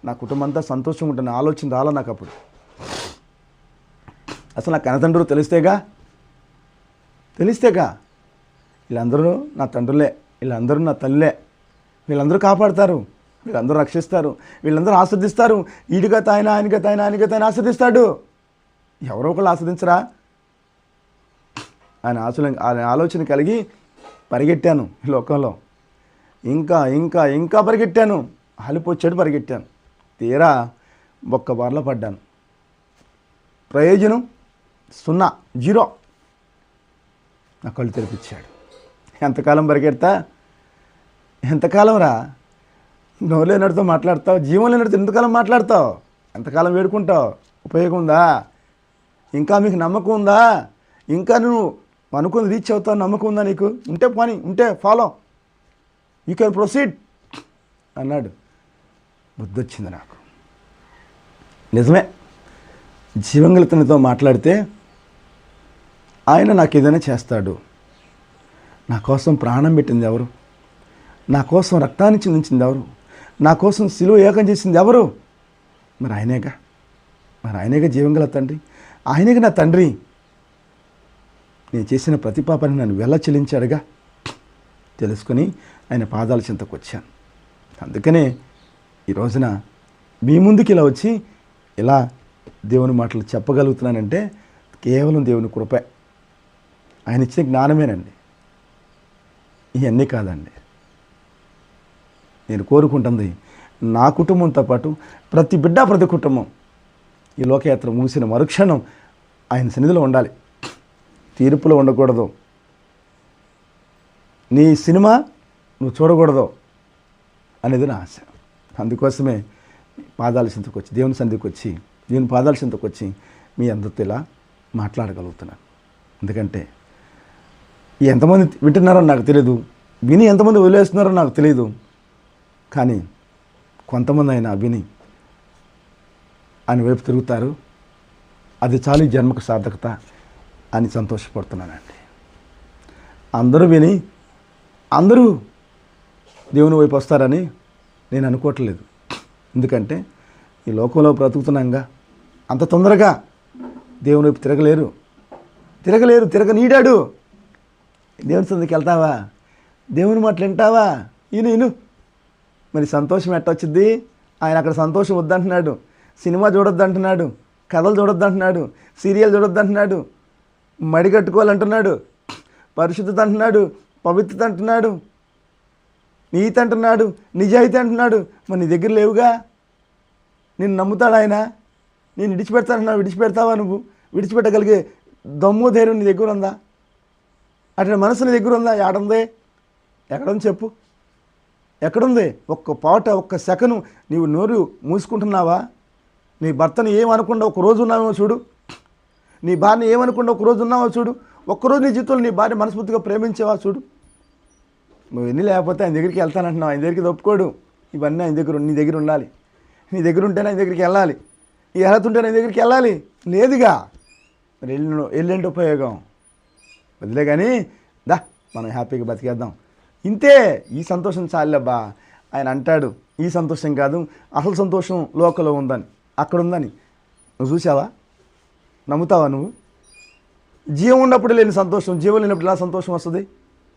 నా కుటుంబం అంతా సంతోషంగా ఉంటుంది ఆలోచన రాలా నాకు. అప్పుడు అసలు నా కన్నతండ్రులు తెలిస్తేగా వీళ్ళందరూ నా తండ్రులే, వీళ్ళందరూ నా తల్లే, వీళ్ళందరూ కాపాడతారు, వీళ్ళందరూ రక్షిస్తారు, వీళ్ళందరూ ఆస్వాదిస్తారు. ఈడిగా తాయన, ఆయనగా తాయన, ఆయనగా తాయన ఆస్వాదిస్తాడు. ఎవరో ఒకళ్ళు ఆస్వాదించరా? ఆయన ఆలోచన కలిగి పరిగెట్టాను ఈ లోకంలో. ఇంకా ఇంకా ఇంకా పరిగెట్టాను, అలిపొచ్చాడు పరిగెట్టాను. తీరా ఒక్క బార్లో పడ్డాను. ప్రయోజనం 0, 0. నా కళ్ళు తెరిపించాడు. ఎంతకాలం పరిగెడతా? ఎంతకాలం రా? నోరు లేనడితో మాట్లాడతావు, జీవం లేనడితో ఎంతకాలం మాట్లాడతావు? ఎంతకాలం వేడుకుంటావు? ఉపయోగం ఉందా? ఇంకా మీకు నమ్మకం ఉందా? ఇంకా నువ్వు అనుకుని రీచ్ అవుతావు నమ్మకం ఉందా నీకు? ఉంటే పని, ఉంటే ఫాలో, యూ కెన్ ప్రొసీడ్ అన్నాడు. బుద్ధి వచ్చింది నాకు. నిజమే, జీవంగలతనితో మాట్లాడితే ఆయన నాకు ఏదైనా చేస్తాడు. నా కోసం ప్రాణం పెట్టింది ఎవరు? నా కోసం రక్తాన్ని చిందించింది ఎవరు? నా కోసం సిలువ ఏకం చేసింది ఎవరు? మరి ఆయనేగా జీవంగల తండ్రి, ఆయనేగా నా తండ్రి. నేను చేసిన ప్రతి పాపాన్ని నన్ను వెళ్ళ చెల్లించాడుగా. తెలుసుకొని ఆయన పాదాల చెంతకు వచ్చాను. అందుకనే ఈ రోజున మీ ముందుకి ఇలా వచ్చి ఇలా దేవుని మాటలు చెప్పగలుగుతున్నానంటే కేవలం దేవుని కృపే, ఆయన ఇచ్చిన జ్ఞానమేనండి. ఇవన్నీ కాదండి. నేను కోరుకుంటుంది నా కుటుంబంతో పాటు ప్రతి బిడ్డ, ప్రతి కుటుంబం ఈ లోకయాత్ర ముగిసిన మరుక్షణం ఆయన సన్నిధిలో ఉండాలి. తీర్పులో ఉండకూడదు, నీ సినిమా నువ్వు చూడకూడదు అనేది నా ఆశ. అందుకోసమే పాదాల చింతకు వచ్చి, దేవుని సన్నిధికి వచ్చి, దేవుని పాదాల చింతకు వచ్చి మీ అందరితో ఇలా మాట్లాడగలుగుతున్నాను. ఎందుకంటే ఎంతమంది వింటున్నారో నాకు తెలియదు, విని ఎంతమంది వదిలేస్తున్నారో నాకు తెలియదు. కానీ కొంతమంది అయినా విని ఆయన వైపు తిరుగుతారు. అది చాలు ఈ జన్మకు సార్థకత అని సంతోషపడుతున్నానండి. అందరూ విని అందరూ దేవుని వైపు వస్తారని నేను అనుకోవట్లేదు. ఎందుకంటే ఈ లోకంలో బ్రతుకుతున్నాగా అంత తొందరగా దేవుని వైపు తిరగనీడాడు. దేవుని సందికి వెళ్తావా? దేవుని మాటలు వింటావా? ఇను మరి సంతోషం ఎట్టొచ్చింది? ఆయన అక్కడ సంతోషం వద్దంటున్నాడు, సినిమా చూడొద్దంటున్నాడు, కథలు చూడొద్దంటున్నాడు, సీరియల్ చూడొద్దంటున్నాడు, మడి కట్టుకోవాలంటున్నాడు, పరిశుద్ధత అంటున్నాడు, పవిత్రత అంటున్నాడు, నీతి అంటున్నాడు, నిజాయితీ అంటున్నాడు. మరి నీ దగ్గర లేవుగా. నేను నమ్ముతాడు ఆయన. నేను విడిచిపెడతానన్నా విడిచిపెడతావా? నువ్వు విడిచిపెట్టగలిగే దమ్ము ధైర్యం నీ దగ్గర ఉందా? అట్లా మనసు నీ దగ్గర ఉందా? ఏడుంది? ఎక్కడుంది చెప్పు? ఎక్కడుంది? ఒక్క సెకను నీవు నోరు మూసుకుంటున్నావా? నీ భర్తను ఏమనకుండా ఒక రోజు ఉన్నావో చూడు, నీ భార్యని ఏమనకుండా ఒక రోజు ఉన్నావో చూడు, ఒక్కరోజు నీ జీవితంలో నీ భార్య మనస్ఫూర్తిగా ప్రేమించేవా చూడు. నువ్వు ఎన్ని లేకపోతే ఆయన దగ్గరికి వెళ్తానంటున్నావు. ఆయన దగ్గరికి ఒప్పుకోడు. ఇవన్నీ ఆయన దగ్గర నీ దగ్గర ఉండాలి. నీ దగ్గర ఉంటేనే ఆయన దగ్గరికి వెళ్ళాలి. నీ అర్హత ఉంటేనే ఆయన దగ్గరికి వెళ్ళాలి. లేదుగా మరి వెళ్ళేంటి ఉపయోగం? వదిలే కానీ దా మనం హ్యాపీగా బతికేద్దాం. ఇంతే. ఈ సంతోషం చాలబ్బా. ఆయన అంటాడు ఈ సంతోషం కాదు, అసలు సంతోషం లోకంలో ఉందని, అక్కడ ఉందని. నువ్వు చూసావా? నమ్ముతావా నువ్వు? జీవం ఉన్నప్పుడు లేని సంతోషం, జీవం లేనప్పుడు ఎలా సంతోషం వస్తుంది?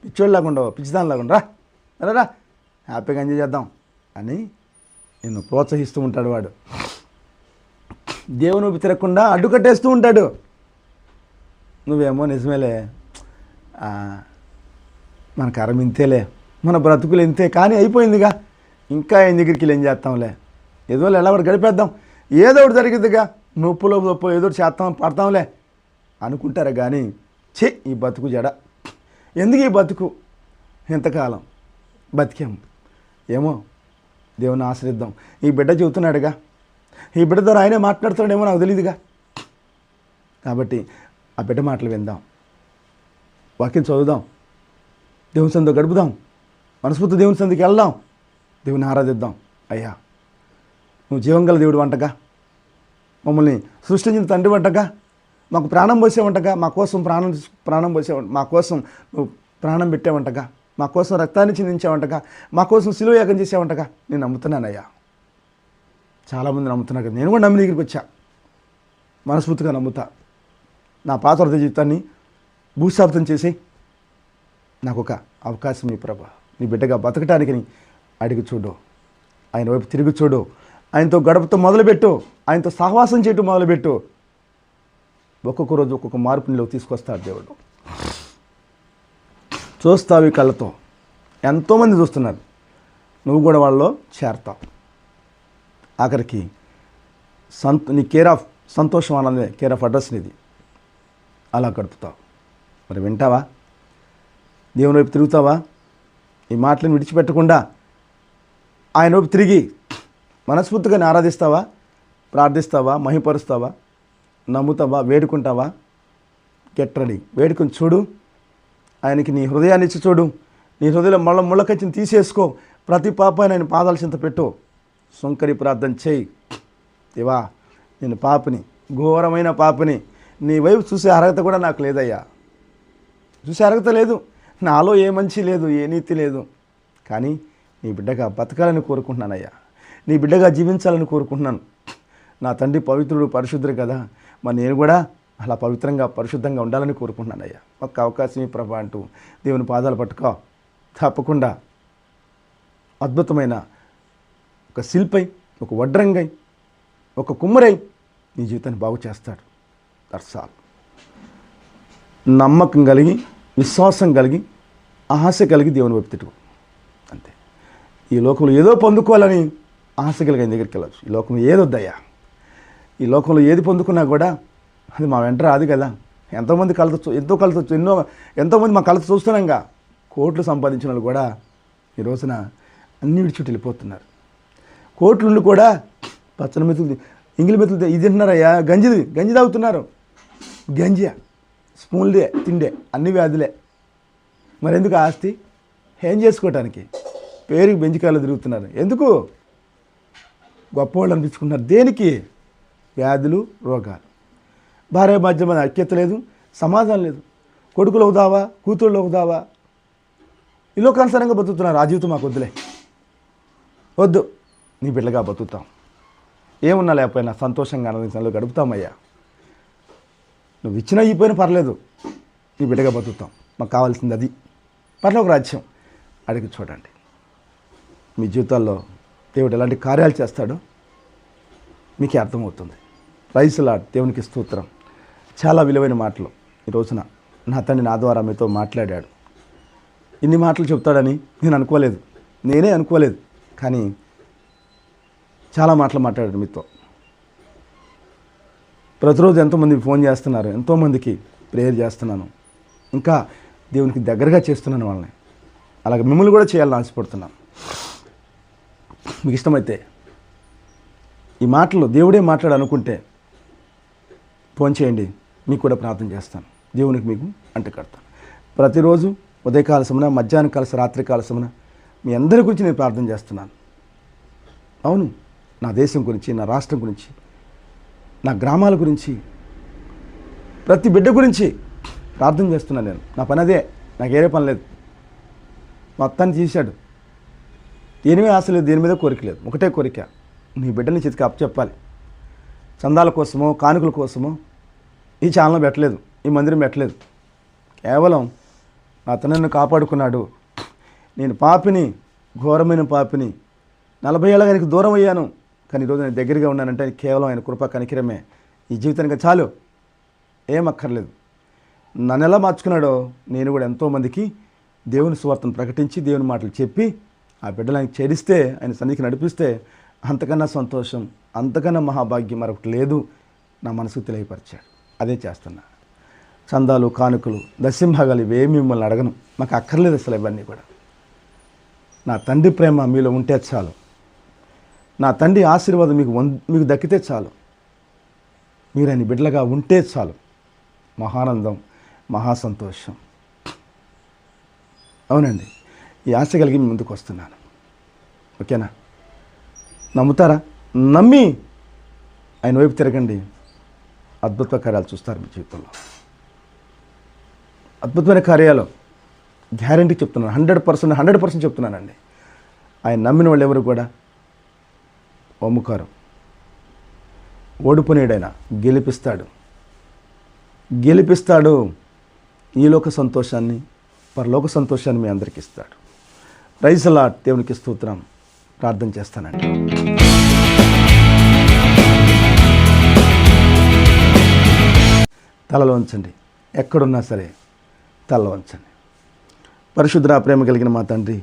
పిచ్చోళ్ళలాగా ఉండవు, పిచ్చిదానిలాగా ఉండరా, రా హ్యాపీగా ఎంజాయ్ చేద్దాం అని నిన్ను ప్రోత్సహిస్తూ ఉంటాడు వాడు. దేవుని ఊపి తిరగకుండా అడ్డుకట్టేస్తూ ఉంటాడు. నువ్వేమో నిజమేలే, మన కరం ఇంతేలే, మన బ్రతుకులు ఇంతే, కానీ అయిపోయిందిగా, ఇంకా ఆయన దగ్గరికి ఏం చేస్తాంలే, ఏదో ఎలా ఒకటి గడిపేద్దాం, ఏదో ఒకటి జరిగిద్దిగా, నొప్పులో ఏదో ఒకటి చేస్తాం పడతాంలే అనుకుంటారు. కానీ ఈ బతుకు జడ, ఎందుకు ఈ బతుకు? ఎంతకాలం బతికాము ఏమో, దేవుని ఆశ్రయిద్దాం. ఈ బిడ్డ చెబుతున్నాడుగా, ఈ బిడ్డ ద్వారా ఆయనే మాట్లాడుతున్నాడేమో నాకు తెలియదుగా. కాబట్టి ఆ బిడ్డ మాటలు విందాం, వాక్యం చదువుదాం, దేవుని సంధితో గడుపుదాం, మనస్ఫూర్తి దేవుని సంధికి వెళ్దాం, దేవుని ఆరాధిద్దాం. అయ్యా నువ్వు జీవంగల దేవుడు వంటగా, మమ్మల్ని సృష్టించిన తండ్రి వంటగా, మాకు ప్రాణం పోసేవంటగా, మా కోసం ప్రాణం పోసేవంట, మా కోసం నువ్వు ప్రాణం పెట్టేవంటగా, మా కోసం రక్తాన్ని చిందించేవంటగా, మా కోసం శిలువ యాగం చేసేవంటగా నేను నమ్ముతున్నానయ్యా. చాలామంది నమ్ముతున్నారు కదా, నేను కూడా నమ్మి దగ్గరికి వచ్చా, మనస్ఫూర్తిగా నమ్ముతా. నా పాత జీవితాన్ని భూస్థాపితం చేసి నాకు ఒక అవకాశం ఈ ప్రభా, నీ బిడ్డగా బతకటానికి అడిగి చూడు, ఆయన వైపు తిరిగి చూడు, ఆయనతో గడపతో మొదలుపెట్టు, ఆయనతో సహవాసం చేయటం మొదలుపెట్టు. ఒక్కొక్క రోజు ఒక్కొక్క మార్పు నీలో తీసుకొస్తాడు దేవుడు. చూస్తావు ఈ కళ్ళతో, ఎంతోమంది చూస్తున్నారు, నువ్వు కూడా వాళ్ళలో చేరతావు. ఆఖరికి నీ కేర్ ఆఫ్ సంతోషం అన్నదే కేర్ ఆఫ్ అడ్రస్ నీది, అలా గడుపుతావు. మరి వింటావా? దేవుని వైపు తిరుగుతావా? ఈ మాటలను విడిచిపెట్టకుండా ఆయన వైపు తిరిగి మనస్ఫూర్తిగానే ఆరాధిస్తావా, ప్రార్థిస్తావా, మహిపరుస్తావా, నమ్ముతావా, వేడుకుంటావా? గెట్ రెడీ, వేడుకొని చూడు. ఆయనకి నీ హృదయాన్ని ఇచ్చి చూడు. నీ హృదయంలో ముళ్ళకచ్చిని తీసేసుకో. ప్రతి పాపాన్ని ఆయన పాదాల చింత పెట్టు. సుంకరి ప్రార్థన చేయి. దేవా, నేను పాపిని, ఘోరమైన పాపిని, నీ వైపు చూసే అర్హత కూడా నాకు లేదయ్యా. చూసే అర్హత లేదు, నాలో ఏ మంచి లేదు, ఏ నీతి లేదు. కానీ నీ బిడ్డగా బతకాలని కోరుకుంటున్నానయ్యా, నీ బిడ్డగా జీవించాలని కోరుకుంటున్నాను. నా తండ్రి పవిత్రుడు, పరిశుద్ధుడు కదా, మరి నేను కూడా అలా పవిత్రంగా పరిశుద్ధంగా ఉండాలని కోరుకుంటున్నానయ్యా. ఒక్క అవకాశం ఈ ప్రభా అంటూ దేవుని పాదాలు పట్టుకో. తప్పకుండా అద్భుతమైన ఒక శిల్పై, ఒక వడ్రంగై, ఒక కుమ్మరై నీ జీవితాన్ని బాగు చేస్తాడు. దర్శాలు నమ్మకం కలిగి, విశ్వాసం కలిగి, ఆశ కలిగి దేవుని వైపు తిరుగు. అంతే. ఈ లోకంలో ఏదో పొందుకోవాలని ఆశ కలిగి ఆయన దగ్గరికి వెళ్ళచ్చు. ఈ లోకంలో ఏదొద్దయ్యా. ఈ లోకంలో ఏది పొందుకున్నా కూడా అది మా వెంట రాదు కదా. ఎంతోమంది ఎంతోమంది మా కళతో చూస్తున్నాంగా. కోట్లు సంపాదించిన వాళ్ళు కూడా ఈ రోజున అన్ని విడిచిపెట్టి వెళ్ళిపోతున్నారు. కోట్లుండి కూడా పచ్చని మెతులు, ఇంగిలి మెతులు ఇది తింటున్నారయ్యా, గంజి తాగుతున్నారు. గంజియా, స్పూన్లే, తిండే, అన్ని వ్యాధులే. మరెందుకు ఆస్తి? ఏం చేసుకోవటానికి? పేరుకి బెంచికాయలు తిరుగుతున్నారు. ఎందుకు? గొప్పవాళ్ళు అనిపించుకుంటున్నారు. దేనికి? వ్యాధులు, రోగాలు. భార్య మధ్య మన ఐక్యత లేదు, సమాధానం లేదు. కొడుకులు అవుదావా, కూతుళ్ళు అవుదావా, ఈ లోకానుసారంగా బతుకుతున్నారు. ఆ జీవితం మాకు వద్దులే, వద్దు, నీ బిడ్డగా బతుకుతాం. ఏమున్నా లేకపోయినా సంతోషంగా ఆనందించడంలో గడుపుతామయ్యా. నువ్వు ఇచ్చినా ఇవ్వకపోయినా పర్లేదు, నీ బిడ్డగా బతుకుతాం. మాకు కావాల్సింది అది, పరలోక రాజ్యం. అడిగి చూడండి మీ జీవితాల్లో దేవుడు ఎలాంటి కార్యాలు చేస్తాడో మీకే అర్థమవుతుంది. Praise Lord. దేవునికి స్తోత్రం. చాలా విలువైన మాటలు ఈ రోజున నా తండ్రి నా ద్వారా మీతో మాట్లాడాడు. ఇన్ని మాటలు చెప్తాడని నేను అనుకోలేదు, నేనే అనుకోలేదు. కానీ చాలా మాటలు మాట్లాడాడు మీతో. ప్రతిరోజు ఎంతోమంది ఫోన్ చేస్తున్నారు, ఎంతోమందికి ప్రేయర్ చేస్తున్నాను, ఇంకా దేవునికి దగ్గరగా చేస్తున్నాను వాళ్ళని. అలాగే మిమ్మల్ని కూడా చేయాలని ఆశపడుతున్నాను. మీకు ఇష్టమైతే ఈ మాటలు దేవుడే మాట్లాడాలనుకుంటే ఫోన్ చేయండి, మీకు కూడా ప్రార్థన చేస్తాను. దేవునికి మీకు అంట కడతాను. ప్రతిరోజు ఉదయకాల సమన, మధ్యాహ్నం కాల, రాత్రికాల సమన మీ అందరి గురించి నేను ప్రార్థన చేస్తున్నాను. అవును, నా దేశం గురించి, నా రాష్ట్రం గురించి, నా గ్రామాల గురించి, ప్రతి బిడ్డ గురించి ప్రార్థన చేస్తున్నాను నేను. నా పని అదే, నాకు ఏరే పని లేదు. మొత్తాన్ని తీశాడు. దేని మీద ఆశ లేదు, దేని మీద కోరిక లేదు. ఒకటే కోరిక, నీ బిడ్డని చేతికి అప్పచెప్పాలి. చందాల కోసమో కానుకల కోసమో ఈ ఛానల్ పెట్టలేదు, ఈ మందిరం పెట్టలేదు. కేవలం నా తనను కాపాడుకున్నాడు. నేను పాపిని, ఘోరమైన పాపిని, 40 ఏళ్ళగా ఆయనకు దూరం అయ్యాను. కానీ ఈరోజు నేను దగ్గరగా ఉన్నానంటే కేవలం ఆయన కృప కనికిరమే. ఈ జీవితానికి చాలు, ఏం అక్కర్లేదు. నన్ను ఎలా మార్చుకున్నాడో నేను కూడా ఎంతోమందికి దేవుని సువార్తను ప్రకటించి, దేవుని మాటలు చెప్పి ఆ బిడ్డలు ఆయనకి చేరిస్తే, ఆయన సన్నిధికి నడిపిస్తే అంతకన్నా సంతోషం, అంతకన్నా మహాభాగ్యం మరొకటి లేదు. నా మనసుకు తెలియపరిచాడు. అదే చేస్తున్నా. చందాలు, కానుకలు, దశంభాగాలు ఇవేమి మిమ్మల్ని అడగను. నాకు అక్కర్లేదు అసలు ఇవన్నీ కూడా. నా తండ్రి ప్రేమ మీలో ఉంటే చాలు. నా తండ్రి ఆశీర్వాదం మీకు దక్కితే చాలు. మీరు ఆయన బిడ్డలుగా ఉంటే చాలు. మహానందం, మహాసంతోషం. అవునండి, ఈ ఆశ కలిగి మీ ముందుకు వస్తున్నాను. ఓకేనా? నమ్ముతారా? నమ్మి ఆయన వైపు తిరగండి. అద్భుత కార్యాలు చూస్తారు మీ జీవితంలో. అద్భుతమైన కార్యాలు గ్యారంటీ చెప్తున్నాను. 100% చెప్తున్నానండి. ఆయన నమ్మిన వాళ్ళు ఎవరు కూడా ఒమ్ముకారు. ఓడిపోయాడైనా గెలిపిస్తాడు. ఈ లోక సంతోషాన్ని, పరలోక సంతోషాన్ని మీ అందరికీ ఇస్తాడు. Praise Lord. దేవునికి స్తోత్రం. ప్రార్థన చేస్తానండి. తలలో ఉంచండి. ఎక్కడున్నా సరే తలలో ఉంచండి. పరిశుద్ధ ప్రేమ కలిగిన మా తండ్రి,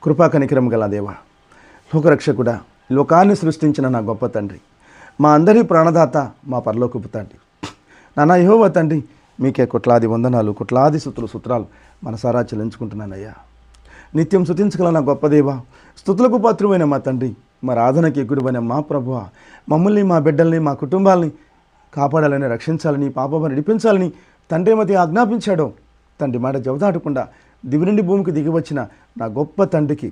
కృపా కనికరం గల దేవా, లోకరక్షకుడా, లోకాన్ని సృష్టించిన నా గొప్ప తండ్రి, మా అందరి ప్రాణదాత, మా పరలోకపు తండ్రి, నాన్న యెహోవా తండ్రి, మీకే కోట్లాది వందనాలు, కోట్లాది స్తుతులు మనసారా చెల్లించుకుంటున్నానయ్యా. నిత్యం స్తుతించగల నా గొప్ప దేవా, స్తుతులకు పాత్రువైన మా తండ్రి, మరి ఆదరణకి ఎగుడువైన మా ప్రభువా, మమ్మల్ని, మా బిడ్డల్ని, మా కుటుంబాలని కాపాడాలని, రక్షించాలని, పాపం నడిపించాలని తండ్రి మతి ఆజ్ఞాపించాడో, తండ్రి మాట జవదాటకుండా దివి నుండి భూమికి దిగి వచ్చిన నా గొప్ప తండ్రికి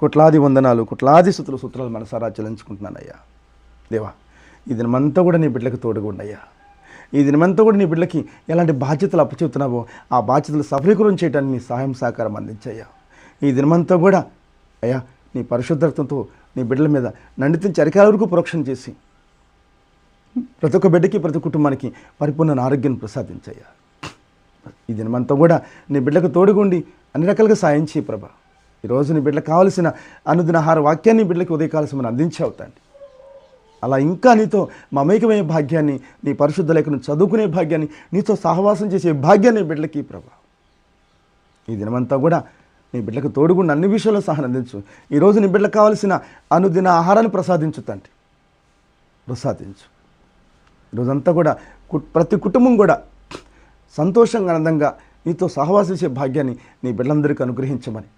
కోట్లాది వందనాలు, కోట్లాది స్తుతులు మనసారా చెల్లించుకుంటున్నానయ్యా. దేవా, ఈ దినమంతా కూడా నీ బిడ్డలకు తోడుగా ఉండయ్యా. ఈ దినమంతా కూడా నీ బిడ్డలకి ఎలాంటి బాధ్యతలు అప్పచెప్తున్నావో ఆ బాధ్యతలు సఫలీకృతం చేయడానికి నీ సహాయం సహకారం అందించయ్యా. ఈ దినమంతా కూడా అయ్యా నీ పరిశుద్ధతతో నీ బిడ్డల మీద నండితించి అరికాల వరకు ప్రోక్షణ చేసి ప్రతి ఒక్క బిడ్డకి, ప్రతి కుటుంబానికి పరిపూర్ణ ఆరోగ్యం ప్రసాదించయ్యా. ఈ దినమంతా కూడా నీ బిడ్డలకు తోడుగుండి అన్ని రకాలుగా సాయం చేయి ప్రభా. ఈరోజు నీ బిడ్డలకు కావలసిన అనుదిన ఆహార వాక్యాన్ని బిడ్డలకు ఉదయకాలసమని అందించావుతాండి. అలా ఇంకా నీతో మమేకమయ్యే భాగ్యాన్ని, నీ పరిశుద్ధ లేఖను చదువుకునే భాగ్యాన్ని, నీతో సహవాసం చేసే భాగ్యాన్ని బిడ్డలకి ప్రభా. ఈ దినమంతా కూడా నీ బిడ్డలకు తోడుగుండి అన్ని విషయాల్లో సహాయం అందించు. ఈరోజు నీ బిడ్డలకు కావలసిన అనుదిన ఆహారాన్ని ప్రసాదించు తండ్రి, ప్రసాదించు. ఈరోజంతా కూడా ప్రతి కుటుంబం కూడా సంతోషంగా, ఆనందంగా నీతో సహవాసం చేసే భాగ్యాన్ని నీ బిడ్డలందరికీ అనుగ్రహించమని,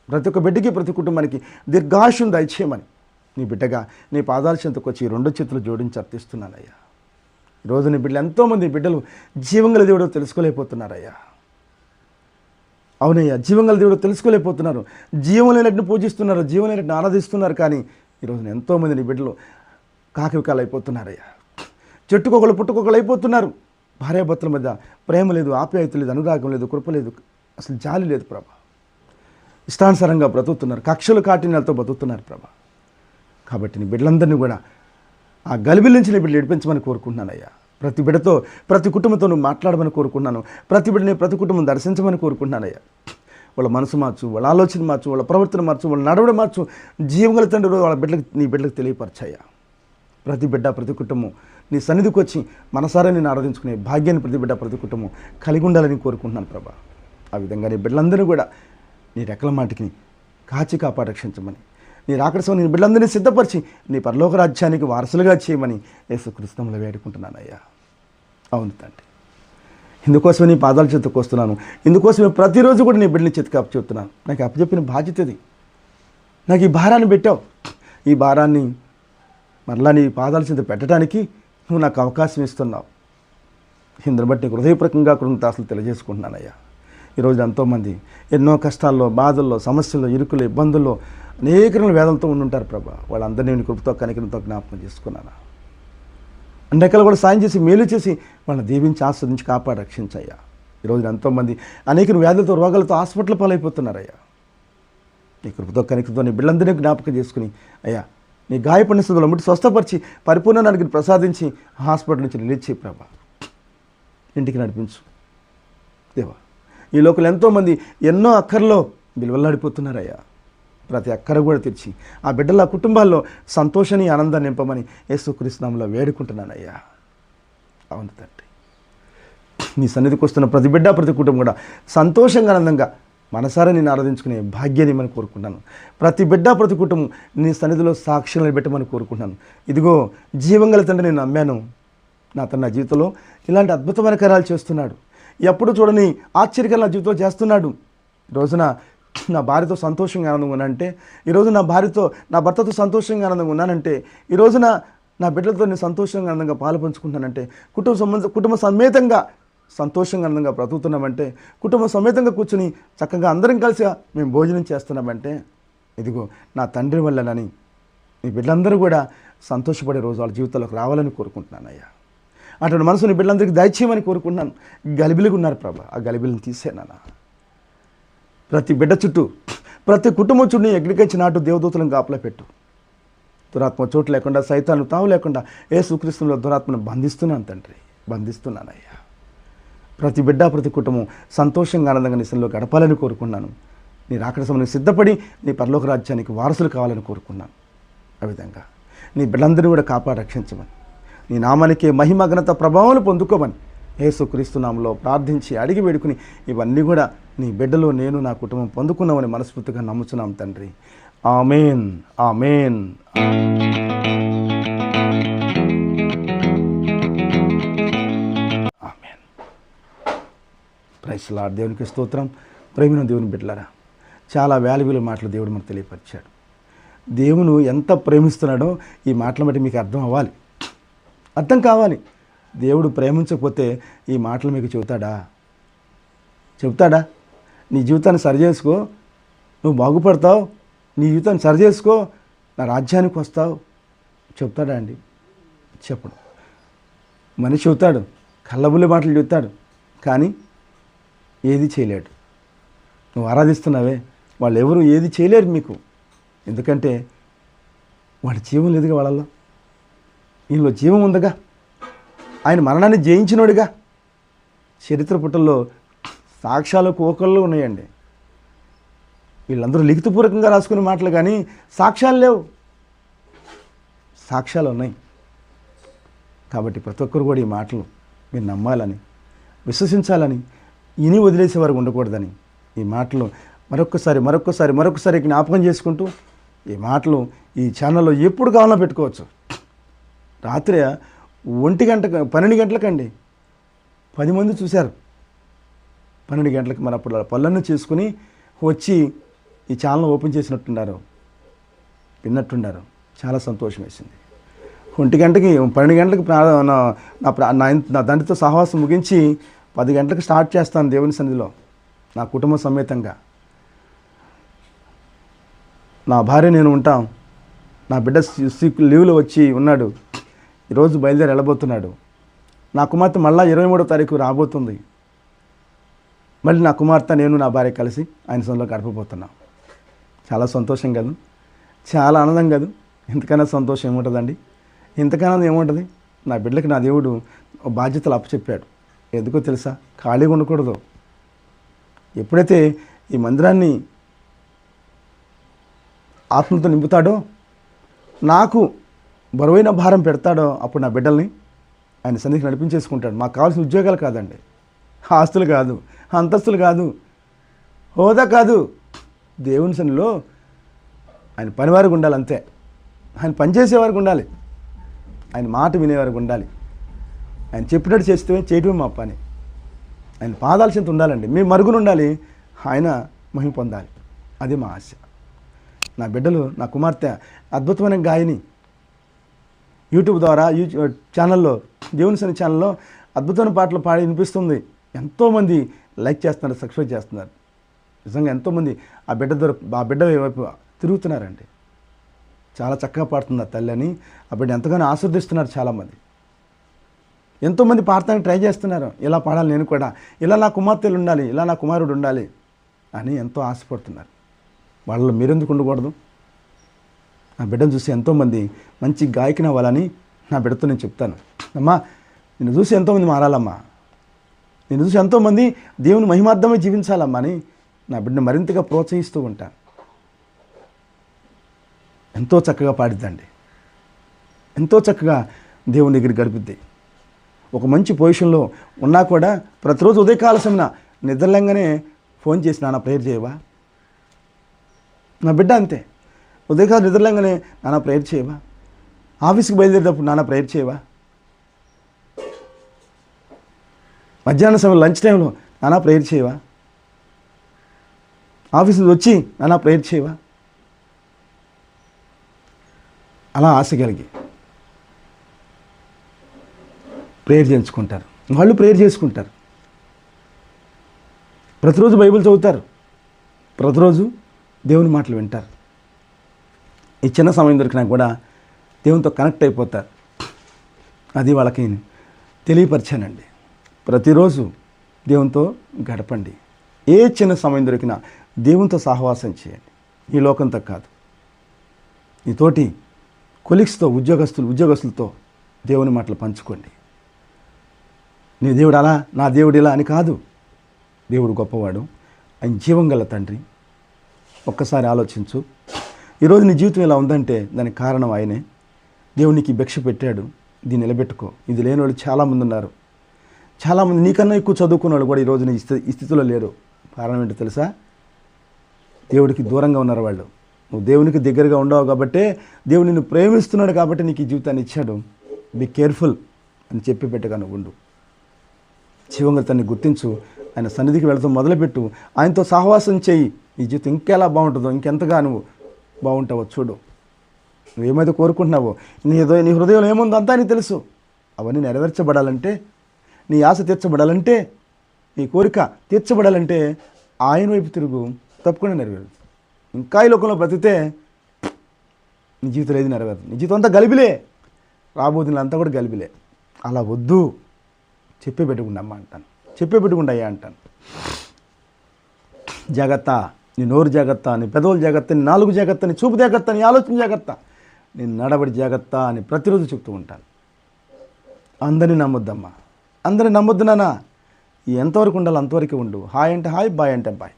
ప్రతి ఒక్క బిడ్డకి, ప్రతి కుటుంబానికి దీర్ఘాయుష్యం దయచేయమని నీ బిడ్డగా నీ పాదాల చెంతకు వచ్చి 2 చేతులు జోడించి అర్థిస్తున్నానయ్యా. ఈరోజు నీ బిడ్డలు ఎంతోమంది బిడ్డలు జీవంగల దేవుడో తెలుసుకోలేకపోతున్నారయ్యా. అవునయ్యా, జీవంగల దేవుడు తెలుసుకోలేకపోతున్నారు. జీవం లేనట్టును పూజిస్తున్నారు, జీవం లేనట్టును ఆరాధిస్తున్నారు. కానీ ఈరోజున ఎంతోమంది నీ బిడ్డలు కాకివికాలు అయిపోతున్నారయ్యా. చెట్టుకొకళ్ళు పుట్టుకొకళ్ళు అయిపోతున్నారు. భార్యాభర్తల మధ్య ప్రేమ లేదు, ఆప్యాయత లేదు, అనురాగం లేదు, కృప లేదు, అసలు జాలి లేదు ప్రభా. ఇష్టానుసారంగా బ్రతుకుతున్నారు, కక్షలు కాఠిన్యాలతో బ్రతుకుతున్నారు ప్రభా. కాబట్టి నీ బిడ్డలందరినీ కూడా ఆ గలిబిల నుంచి నీ బిడ్డలు నడిపించమని కోరుకుంటున్నానయ్యా. ప్రతి బిడ్డతో, ప్రతి కుటుంబంతో నువ్వు మాట్లాడమని కోరుకుంటున్నాను. ప్రతి బిడ్డని, ప్రతి కుటుంబం దర్శించమని కోరుకుంటున్నానయ్యా. వాళ్ళ మనసు మార్చు, వాళ్ళ ఆలోచన మార్చు, వాళ్ళ ప్రవర్తన మార్చు, వాళ్ళ నడవడం మార్చు. జీవంగల తండ్రి వాళ్ళ బిడ్డలకు, నీ బిడ్డలకు తెలియపరచాయా. ప్రతి బిడ్డ, ప్రతి కుటుంబం నీ సన్నిధికి వచ్చి మనసారా నేను ఆరాధించుకునే భాగ్యాన్ని ప్రతి బిడ్డ, ప్రతి కుటుంబం కలిగి ఉండాలని కోరుకుంటున్నాను ప్రభా. ఆ విధంగా నీ బిడ్డలందరూ కూడా నీ రెక్కల మాటికి కాచి కాపాడి రక్షించమని, నీ రాకడ సమయం నీ బిడ్డలందరినీ సిద్ధపరిచి నీ పరలోక రాజ్యానికి వారసులుగా చేయమని యేసుక్రీస్తులో వేడుకుంటున్నానయ్యా. అవును తండ్రి, ఇందుకోసమే నీ పాదాల చేతికి వస్తున్నాను. ఇందుకోసమే ప్రతిరోజు కూడా నీ బిడ్డని చేతికి అప్పచెప్తున్నాను. నాకు అప్పచెప్పిన బాధ్యత ఇది. నాకు ఈ భారాన్ని పెట్టావు. ఈ భారాన్ని మరలా నీ పాదాల చేత పెట్టడానికి నువ్వు నాకు అవకాశం ఇస్తున్నావు. ఇందుని బట్టి హృదయపూర్వకంగా కృతజ్ఞతాస్తులు తెలియజేసుకుంటున్నానయ్యా. ఈరోజు ఎంతోమంది ఎన్నో కష్టాల్లో, బాధల్లో, సమస్యల్లో, ఇరుకులు, ఇబ్బందుల్లో, అనేక వేదనతో ఉండుంటారు ప్రభా. వాళ్ళందరినీ నేను కృపతో, కనికరంతో జ్ఞాపకం చేసుకున్నాను. అన్నికలు కూడా సాయం చేసి, మేలు చేసి వాళ్ళని దీవించి, ఆస్వాదించి, కాపాడి రక్షించయ్యా. ఈరోజు ఎంతోమంది అనేక వ్యాధులతో, రోగాలతో హాస్పిటల్ పాలైపోతున్నారయ్యా. నీ కృపతో, కనికరంతో నీ బిడ్డలందరినీ జ్ఞాపకం చేసుకుని అయ్యా, నీ గాయపడిన స్థితిలో ముట్టి స్వస్థపరిచి పరిపూర్ణానికి ప్రసాదించి హాస్పిటల్ నుంచి రిలీజ్ చేయి ప్రభా. ఇంటికి నడిపించు దేవా. ఈ లోకలు ఎంతోమంది ఎన్నో అక్కర్లో విలువలాడిపోతున్నారయ్యా. ప్రతి అక్కర కూడా తెచ్చి ఆ బిడ్డల కుటుంబాల్లో సంతోషాన్ని, ఆనందాన్ని నింపమని యేసుక్రీస్తు నామములో వేడుకుంటున్నానయ్యా. అవును తండ్రి, నీ సన్నిధికి వస్తున్న ప్రతి బిడ్డ, ప్రతి కుటుంబం కూడా సంతోషంగా, ఆనందంగా మనసారా నేను ఆరాధించుకునే భాగ్యాన్ని మనం కోరుకుంటున్నాను. ప్రతి బిడ్డ, ప్రతి కుటుంబం నీ సన్నిధిలో సాక్ష్యాలను పెట్టమని కోరుకుంటున్నాను. ఇదిగో జీవంగల తండ్రి నేను నమ్మాను. నా తన నా జీవితంలో ఇలాంటి అద్భుతమైన కార్యాలు చేస్తున్నాడు. ఎప్పుడు చూడని ఆశ్చర్యకరంగా నా జీవితంలో చేస్తున్నాడు. రోజున నా భార్యతో సంతోషంగా ఆనందంగా ఉన్నానంటే, ఈరోజు నా భార్యతో, నా భర్తతో సంతోషంగా ఆనందంగా ఉన్నానంటే, ఈ రోజున నా బిడ్డలతో నేను సంతోషంగా ఆనందంగా పాలు పంచుకుంటానంటే, కుటుంబ సమేతంగా సంతోషంగా ఆనందంగా బ్రతుకుతున్నామంటే, కుటుంబ సమేతంగా కూర్చుని చక్కగా అందరం కలిసి మేము భోజనం చేస్తున్నామంటే, ఇదిగో నా తండ్రి వల్లనని నీ బిడ్డలందరూ కూడా సంతోషపడే రోజు వాళ్ళ జీవితంలోకి రావాలని కోరుకుంటున్నానయ్యా. అటువంటి మనసు నీ బిడ్డలందరికీ దయచేయమని కోరుకుంటున్నాను. గలిబిలిగా ఉన్నారు ప్రభా, ఆ గలిబిలిని తీసేనా. ప్రతి బిడ్డ చుట్టూ, ప్రతి కుటుంబం చుట్టూ ఎగ్రికల్చి నాటు దేవదూతలను కాపలా పెట్టు. దురాత్మ చోటు లేకుండా, సైతాను తావు లేకుండా యేసుక్రీస్తులో దురాత్మను బంధిస్తున్నాను తండ్రి, బంధిస్తున్నానయ్యా. ప్రతి బిడ్డ, ప్రతి కుటుంబం సంతోషంగా, ఆనందంగా నిశలో గడపాలని కోరుకున్నాను. నీ రాకడ సమయానికి సిద్ధపడి నీ పరలోక రాజ్యానికి వారసులు కావాలని కోరుకున్నాను. ఆ విధంగా నీ బిడ్డలందరినీ కూడా కాపాడి రక్షించమని, నీ నామానికి మహిమ, ఘనత, ప్రభావాలు పొందుకోమని యేసుక్రీస్తు నామములో ప్రార్థించి అడిగి వేడుకుని ఇవన్నీ కూడా నీ బిడ్డలో నేను, నా కుటుంబం పొందుకున్నామని మనస్ఫూర్తిగా నమ్ముచున్నాం తండ్రి. ఆమేన్, ఆమేన్. ఆమేన్. Praise lord. దేవునికి స్తోత్రం. ప్రేమిన దేవుని బిడ్డలారా, చాలా వాల్యుబుల్ మాటలు దేవుడు మనకు తెలియపరిచాడు. దేవుడు ఎంత ప్రేమిస్తున్నాడో ఈ మాటలు బట్టి మీకు అర్థం అవ్వాలి, అర్థం కావాలి. దేవుడు ప్రేమించకపోతే ఈ మాటలు మీకు చెబుతాడా? నీ జీవితాన్ని సరిచేసుకో, నువ్వు బాగుపడతావు, నీ జీవితాన్ని సరిచేసుకో, నా రాజ్యానికి వస్తావు, చెప్తాడా అండి? చెప్పడు. మనిషి చెబుతాడు, కళ్ళబుల్లి మాటలు చెబుతాడు, కానీ ఏది చేయలేడు. నువ్వు ఆరాధిస్తున్నావే, వాళ్ళు ఎవరు ఏది చేయలేరు మీకు. ఎందుకంటే వాడి జీవం లేదుగా, వాళ్ళల్లో వీళ్ళలో జీవం ఉందగా, ఆయన మరణాన్ని జయించినోడిగా. చరిత్ర పుటల్లో సాక్ష్యాలు కోకళ్ళు ఉన్నాయండి. వీళ్ళందరూ లిఖితపూర్వకంగా రాసుకునే మాటలు కానీ సాక్ష్యాలు లేవు. సాక్ష్యాలు ఉన్నాయి. కాబట్టి ప్రతి ఒక్కరు కూడా ఈ మాటలు మీరు నమ్మాలని, విశ్వసించాలని, ఇని వదిలేసేవారు ఉండకూడదని ఈ మాటలు మరొక్కసారి జ్ఞాపకం చేసుకుంటూ ఈ మాటలు ఈ ఛానల్లో ఎప్పుడు కావాలన్నా పెట్టుకోవచ్చు. రాత్రి 1 గంటకు 12 గంటలకండి 10 మంది చూశారు. 12 గంటలకు మన అప్పుడు పనులన్నీ చేసుకుని వచ్చి ఈ ఛానల్ ఓపెన్ చేసినట్టున్నారు, విన్నట్టున్నారు. చాలా సంతోషం వేసింది. 1 గంటకి 12 గంటలకు నా తండ్రితో సహవాసం ముగించి 10 గంటలకు స్టార్ట్ చేస్తాను దేవుని సన్నిధిలో. నా కుటుంబ సమేతంగా నా భార్య నేను ఉంటాం. నా బిడ్డ లీవ్లో వచ్చి ఉన్నాడు, ఈరోజు బయలుదేరి వెళ్ళబోతున్నాడు. నా కుమార్తె మళ్ళీ 23వ తారీఖు రాబోతుంది. మళ్ళీ నా కుమార్తె నేను నా భార్య కలిసి ఆయన సొంతలో గడపబోతున్నాం. చాలా సంతోషం కాదు, చాలా ఆనందం కాదు. ఇంతకన్నా సంతోషం ఏముంటుందండి? ఇంతకన్నా ఏముంటుంది? నా బిడ్డలకి నా దేవుడు బాధ్యతలు అప్పచెప్పాడు. ఎందుకో తెలుసా? ఖాళీగా ఉండకూడదు. ఎప్పుడైతే ఈ మందిరాన్ని ఆత్మతో నింపుతాడో, నాకు బరువైన భారం పెడతాడో, అప్పుడు నా బిడ్డల్ని ఆయన సన్నిధికి నడిపించేసుకుంటాడు. మాకు కావాల్సిన ఉద్యోగాలు కాదండి, ఆస్తులు కాదు, అంతస్తులు కాదు, హోదా కాదు. దేవుని సన్నిధిలో ఆయన పనివారికి ఉండాలి అంతే. ఆయన పనిచేసేవారికి ఉండాలి, ఆయన మాట వినేవారికి ఉండాలి. ఆయన చెప్పినట్టు చేయటమే మా పని. ఆయన పాదాల చెంత ఉండాలండి. మేము మరుగున ఉండాలి, ఆయన మహిమ పొందాలి. అది మా ఆశ. నా బిడ్డలు, నా కుమార్తె అద్భుతమైన గాయని. యూట్యూబ్ ద్వారా ఛానల్లో, దేవుని సన్ని ఛానల్లో అద్భుతమైన పాటలు పాడి వినిపిస్తుంది. ఎంతోమంది లైక్ చేస్తున్నారు, సబ్స్క్రైబ్ చేస్తున్నారు. నిజంగా ఎంతోమంది ఆ బిడ్డ వైపు తిరుగుతున్నారండి. చాలా చక్కగా పాడుతుంది ఆ తల్లి అని ఆ బిడ్డ ఎంతగానో ఆస్వాదిస్తున్నారు చాలామంది. ఎంతోమంది పాడటానికి ట్రై చేస్తున్నారు. ఇలా పాడాలి నేను కూడా, ఇలా నా కుమార్తెలు ఉండాలి, ఇలా నా కుమారుడు ఉండాలి అని ఎంతో ఆశపడుతున్నారు. వాళ్ళలో మీరెందుకు ఉండకూడదు? నా బిడ్డను చూసి ఎంతోమంది మంచి గాయకుని అవ్వాలని నా బిడ్డతో నేను చెప్తాను. అమ్మా, నిన్ను చూసి ఎంతోమంది మారాలమ్మా, నిన్ను చూసి ఎంతోమంది దేవుని మహిమార్థమే జీవించాలమ్మా అని నా బిడ్డను మరింతగా ప్రోత్సహిస్తూ ఉంటాను. ఎంతో చక్కగా పాడిద్దండి, ఎంతో చక్కగా దేవుని దగ్గర గడిపిద్ది. ఒక మంచి పొజిషన్లో ఉన్నా కూడా ప్రతిరోజు ఉదయకాల సమయంలో నిద్రలేంగానే ఫోన్ చేసి నాన్న ప్రేయర్ చేయవా? నా బిడ్డ అంతే. ఉదయకాలం నిద్రలేంగానే నాన్న ప్రేయర్ చేయవా? ఆఫీస్కి బయలుదేరేటప్పుడు నాన్న ప్రేయర్ చేయవా? మధ్యాహ్నం సమయం లంచ్ టైంలో నాన్న ప్రేయర్ చేయవా? ఆఫీస్ నుంచి వచ్చి నాన్న ప్రేయర్ చేయవా? అలా ఆశ కలిగి ప్రేయర్ చేయించుకుంటారు. వాళ్ళు ప్రేయర్ చేసుకుంటారు. ప్రతిరోజు బైబిల్ చదువుతారు, ప్రతిరోజు దేవుని మాటలు వింటారు. ఈ చిన్న సమయం దొరికినా కూడా దేవునితో కనెక్ట్ అయిపోతారు. అది వాళ్ళకి తెలియపరిచానండి. ప్రతిరోజు దేవునితో గడపండి. ఏ చిన్న సమయం దొరికినా దేవునితో సహవాసం చేయండి. ఈ లోకంతో కాదు, ఈ తోటి కొలీగ్స్తో, ఉద్యోగస్తులతో దేవుని మాటలు పంచుకోండి. నీ దేవుడు అలా, నా దేవుడు ఇలా అని కాదు. దేవుడు గొప్పవాడు, ఆయన జీవం గల తండ్రి. ఒక్కసారి ఆలోచించు. ఈరోజు నీ జీవితం ఇలా ఉందంటే దానికి కారణం ఆయనే. దేవునికి భిక్ష పెట్టాడు, దీన్ని నిలబెట్టుకో. ఇది లేని వాళ్ళు చాలామంది ఉన్నారు. చాలామంది నీకన్నా ఎక్కువ చదువుకున్న వాళ్ళు కూడా ఈరోజు ఈ స్థితిలో లేరు. కారణం ఏంటో తెలుసా? దేవుడికి దూరంగా ఉన్నారు వాళ్ళు. నువ్వు దేవునికి దగ్గరగా ఉండవు కాబట్టే, దేవుడు నిన్ను ప్రేమిస్తున్నాడు కాబట్టి నీకు ఈ జీవితాన్ని ఇచ్చాడు. బీ కేర్ఫుల్ అని చెప్పి పెట్టగా నువ్వు ఉండు. జీవంగా తన్ని గుర్తించు. ఆయన సన్నిధికి వెళుతూ మొదలుపెట్టు. ఆయనతో సహవాసం చేయి. ఈ జీవితం ఇంకెలా బాగుంటుందో, ఇంకెంతగా నువ్వు బాగుంటావో చూడు. నువ్వేమైతే కోరుకుంటున్నావో, నీ హృదయంలో ఏముందో అంతా నీకు తెలుసు. అవన్నీ నెరవేర్చబడాలంటే, నీ ఆశ తీర్చబడాలంటే, నీ కోరిక తీర్చబడాలంటే ఆయన వైపు తిరుగు. తప్పకుండా నెరవేరు. ఇంకా ఈ లోకంలో బ్రతికితే నీ జీవితం ఏది నెరవేరదు. నీ జీవితం అంతా గలిబిలే, రాబోతున్న అంతా కూడా గలిబిలే. అలా వద్దు. చెప్పే పెట్టుకుండా అమ్మ అంటాను, చెప్పే పెట్టుకుండా అయ్యా అంటాను. జాగ్రత్త, నీ నోరు జాగ్రత్త, నీ పెదవులు జాగ్రత్త, నీ నాలుగు జాగ్రత్త, నీ చూపు జాగ్రత్త, నీ ఆలోచన జాగ్రత్త, నీ నడబడి జాగ్రత్త అని ప్రతిరోజు చెప్తూ ఉంటాను. అందరినీ నమ్మొద్దమ్మా, అందరినీ నమ్మొద్దు నాన్న. ఎంతవరకు ఉండాలి అంతవరకు ఉండు. హాయ్ అంటే హాయ్, బాయ్ అంటే బాయ్.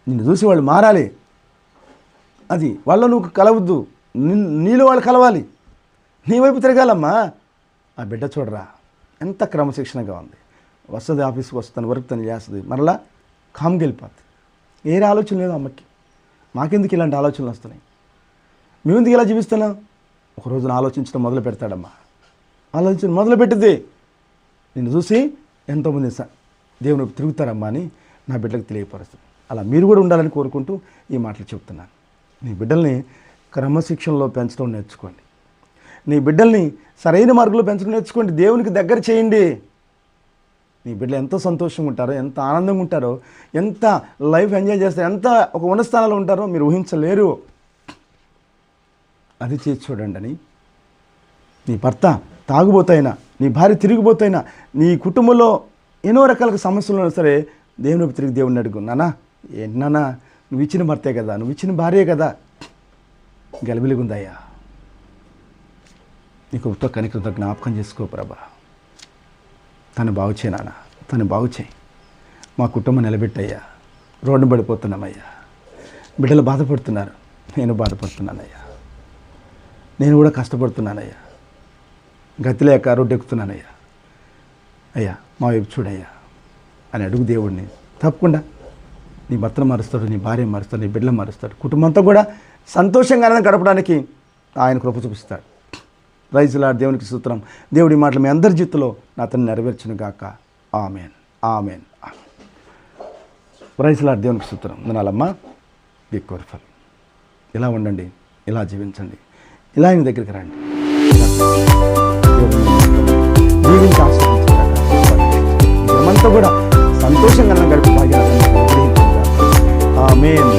నిన్ను చూసి వాళ్ళు మారాలి. అది వాళ్ళు నువ్వు కలవద్దు, నీలో వాళ్ళు కలవాలి. నీ వైపు తిరగాలమ్మా. ఆ బిడ్డ చూడరా ఎంత క్రమశిక్షణగా ఉంది. వస్తుంది, ఆఫీస్కి వస్తాను, వర్క్ తను చేస్తుంది, మరలా కామ్కి వెళ్ళిపోతుంది. ఏరే ఆలోచన లేదు అమ్మకి. మాకెందుకు ఇలాంటి ఆలోచనలు వస్తున్నాయి? మేమెందుకు ఇలా జీవిస్తున్నాం? ఒకరోజున ఆలోచించడం మొదలు పెడతాడమ్మా. ఆలోచించడం మొదలు పెట్టింది. నిన్ను చూసి ఎంతోమంది దేవుని తిరుగుతారమ్మా అని నా బిడ్డలకు తెలియపరుస్తుంది. అలా మీరు కూడా ఉండాలని కోరుకుంటూ ఈ మాటలు చెప్తున్నాను. నీ బిడ్డల్ని క్రమశిక్షణలో పెంచడం నేర్చుకోండి. నీ బిడ్డల్ని సరైన మార్గంలో పెంచడం నేర్చుకోండి. దేవునికి దగ్గర చేయండి. నీ బిడ్డలు ఎంతో సంతోషంగా ఉంటారో, ఎంత ఆనందంగా ఉంటారో, ఎంత లైఫ్ ఎంజాయ్ చేస్తారో, ఎంత ఒక ఉన్నత స్థానంలో ఉంటారో మీరు ఊహించలేరు. అది చేసి చూడండి అని. నీ భర్త తాగుబోతైనా, నీ భార్య తిరిగిపోతైనా, నీ కుటుంబంలో ఎన్నో రకాల సమస్యలు ఉన్నా సరే దేవుని తిరిగి దేవుడిని అడుగు, నానా ఏంటి నాన్న, నువ్వు ఇచ్చిన భర్తే కదా, నువ్వు ఇచ్చిన భార్యే కదా, గెలబిలిగుందయ్యా, నీకు ఉత్త కనికరంతో జ్ఞాపకం చేసుకో ప్రభా, తను బాగు చేయి నాన్న, తను బాగు చేయి, మా కుటుంబం నిలబెట్టయ్యా, రోడ్డు పడిపోతున్నామయ్యా, బిడ్డలు బాధపడుతున్నారు, నేను బాధపడుతున్నానయ్యా, నేను కూడా కష్టపడుతున్నానయ్యా, గతి లేక రోడ్డు ఎక్కుతున్నానయ్యా, అయ్యా మా వైపు చూడయ్యా అని అడుగు దేవుడిని. తప్పకుండా నీ భర్తను మారుస్తాడు, నీ భార్య మారుస్తాడు, నీ బిడ్డలు మారుస్తాడు, కుటుంబంతో కూడా సంతోషంగా గడపడానికి ఆయన కృప చూపిస్తాడు. Praise Lord. దేవునికి స్తోత్రం. దేవుడి మాటలు మీ అందరి జీవితంలో నా తను నెరవేర్చును గాక. Amen, amen, amen. Praise Lord. దేవునికి స్తోత్రం. వినాలమ్మ, బి కేర్ఫుల్. ఇలా ఉండండి, ఇలా జీవించండి, ఇలా ఆయన దగ్గరికి రండి. జీవించి ఆస్వాదించండి. మనమంతా కూడా సంతోషంగా గడిపే భాగ్యాన్ని ఆమేన్.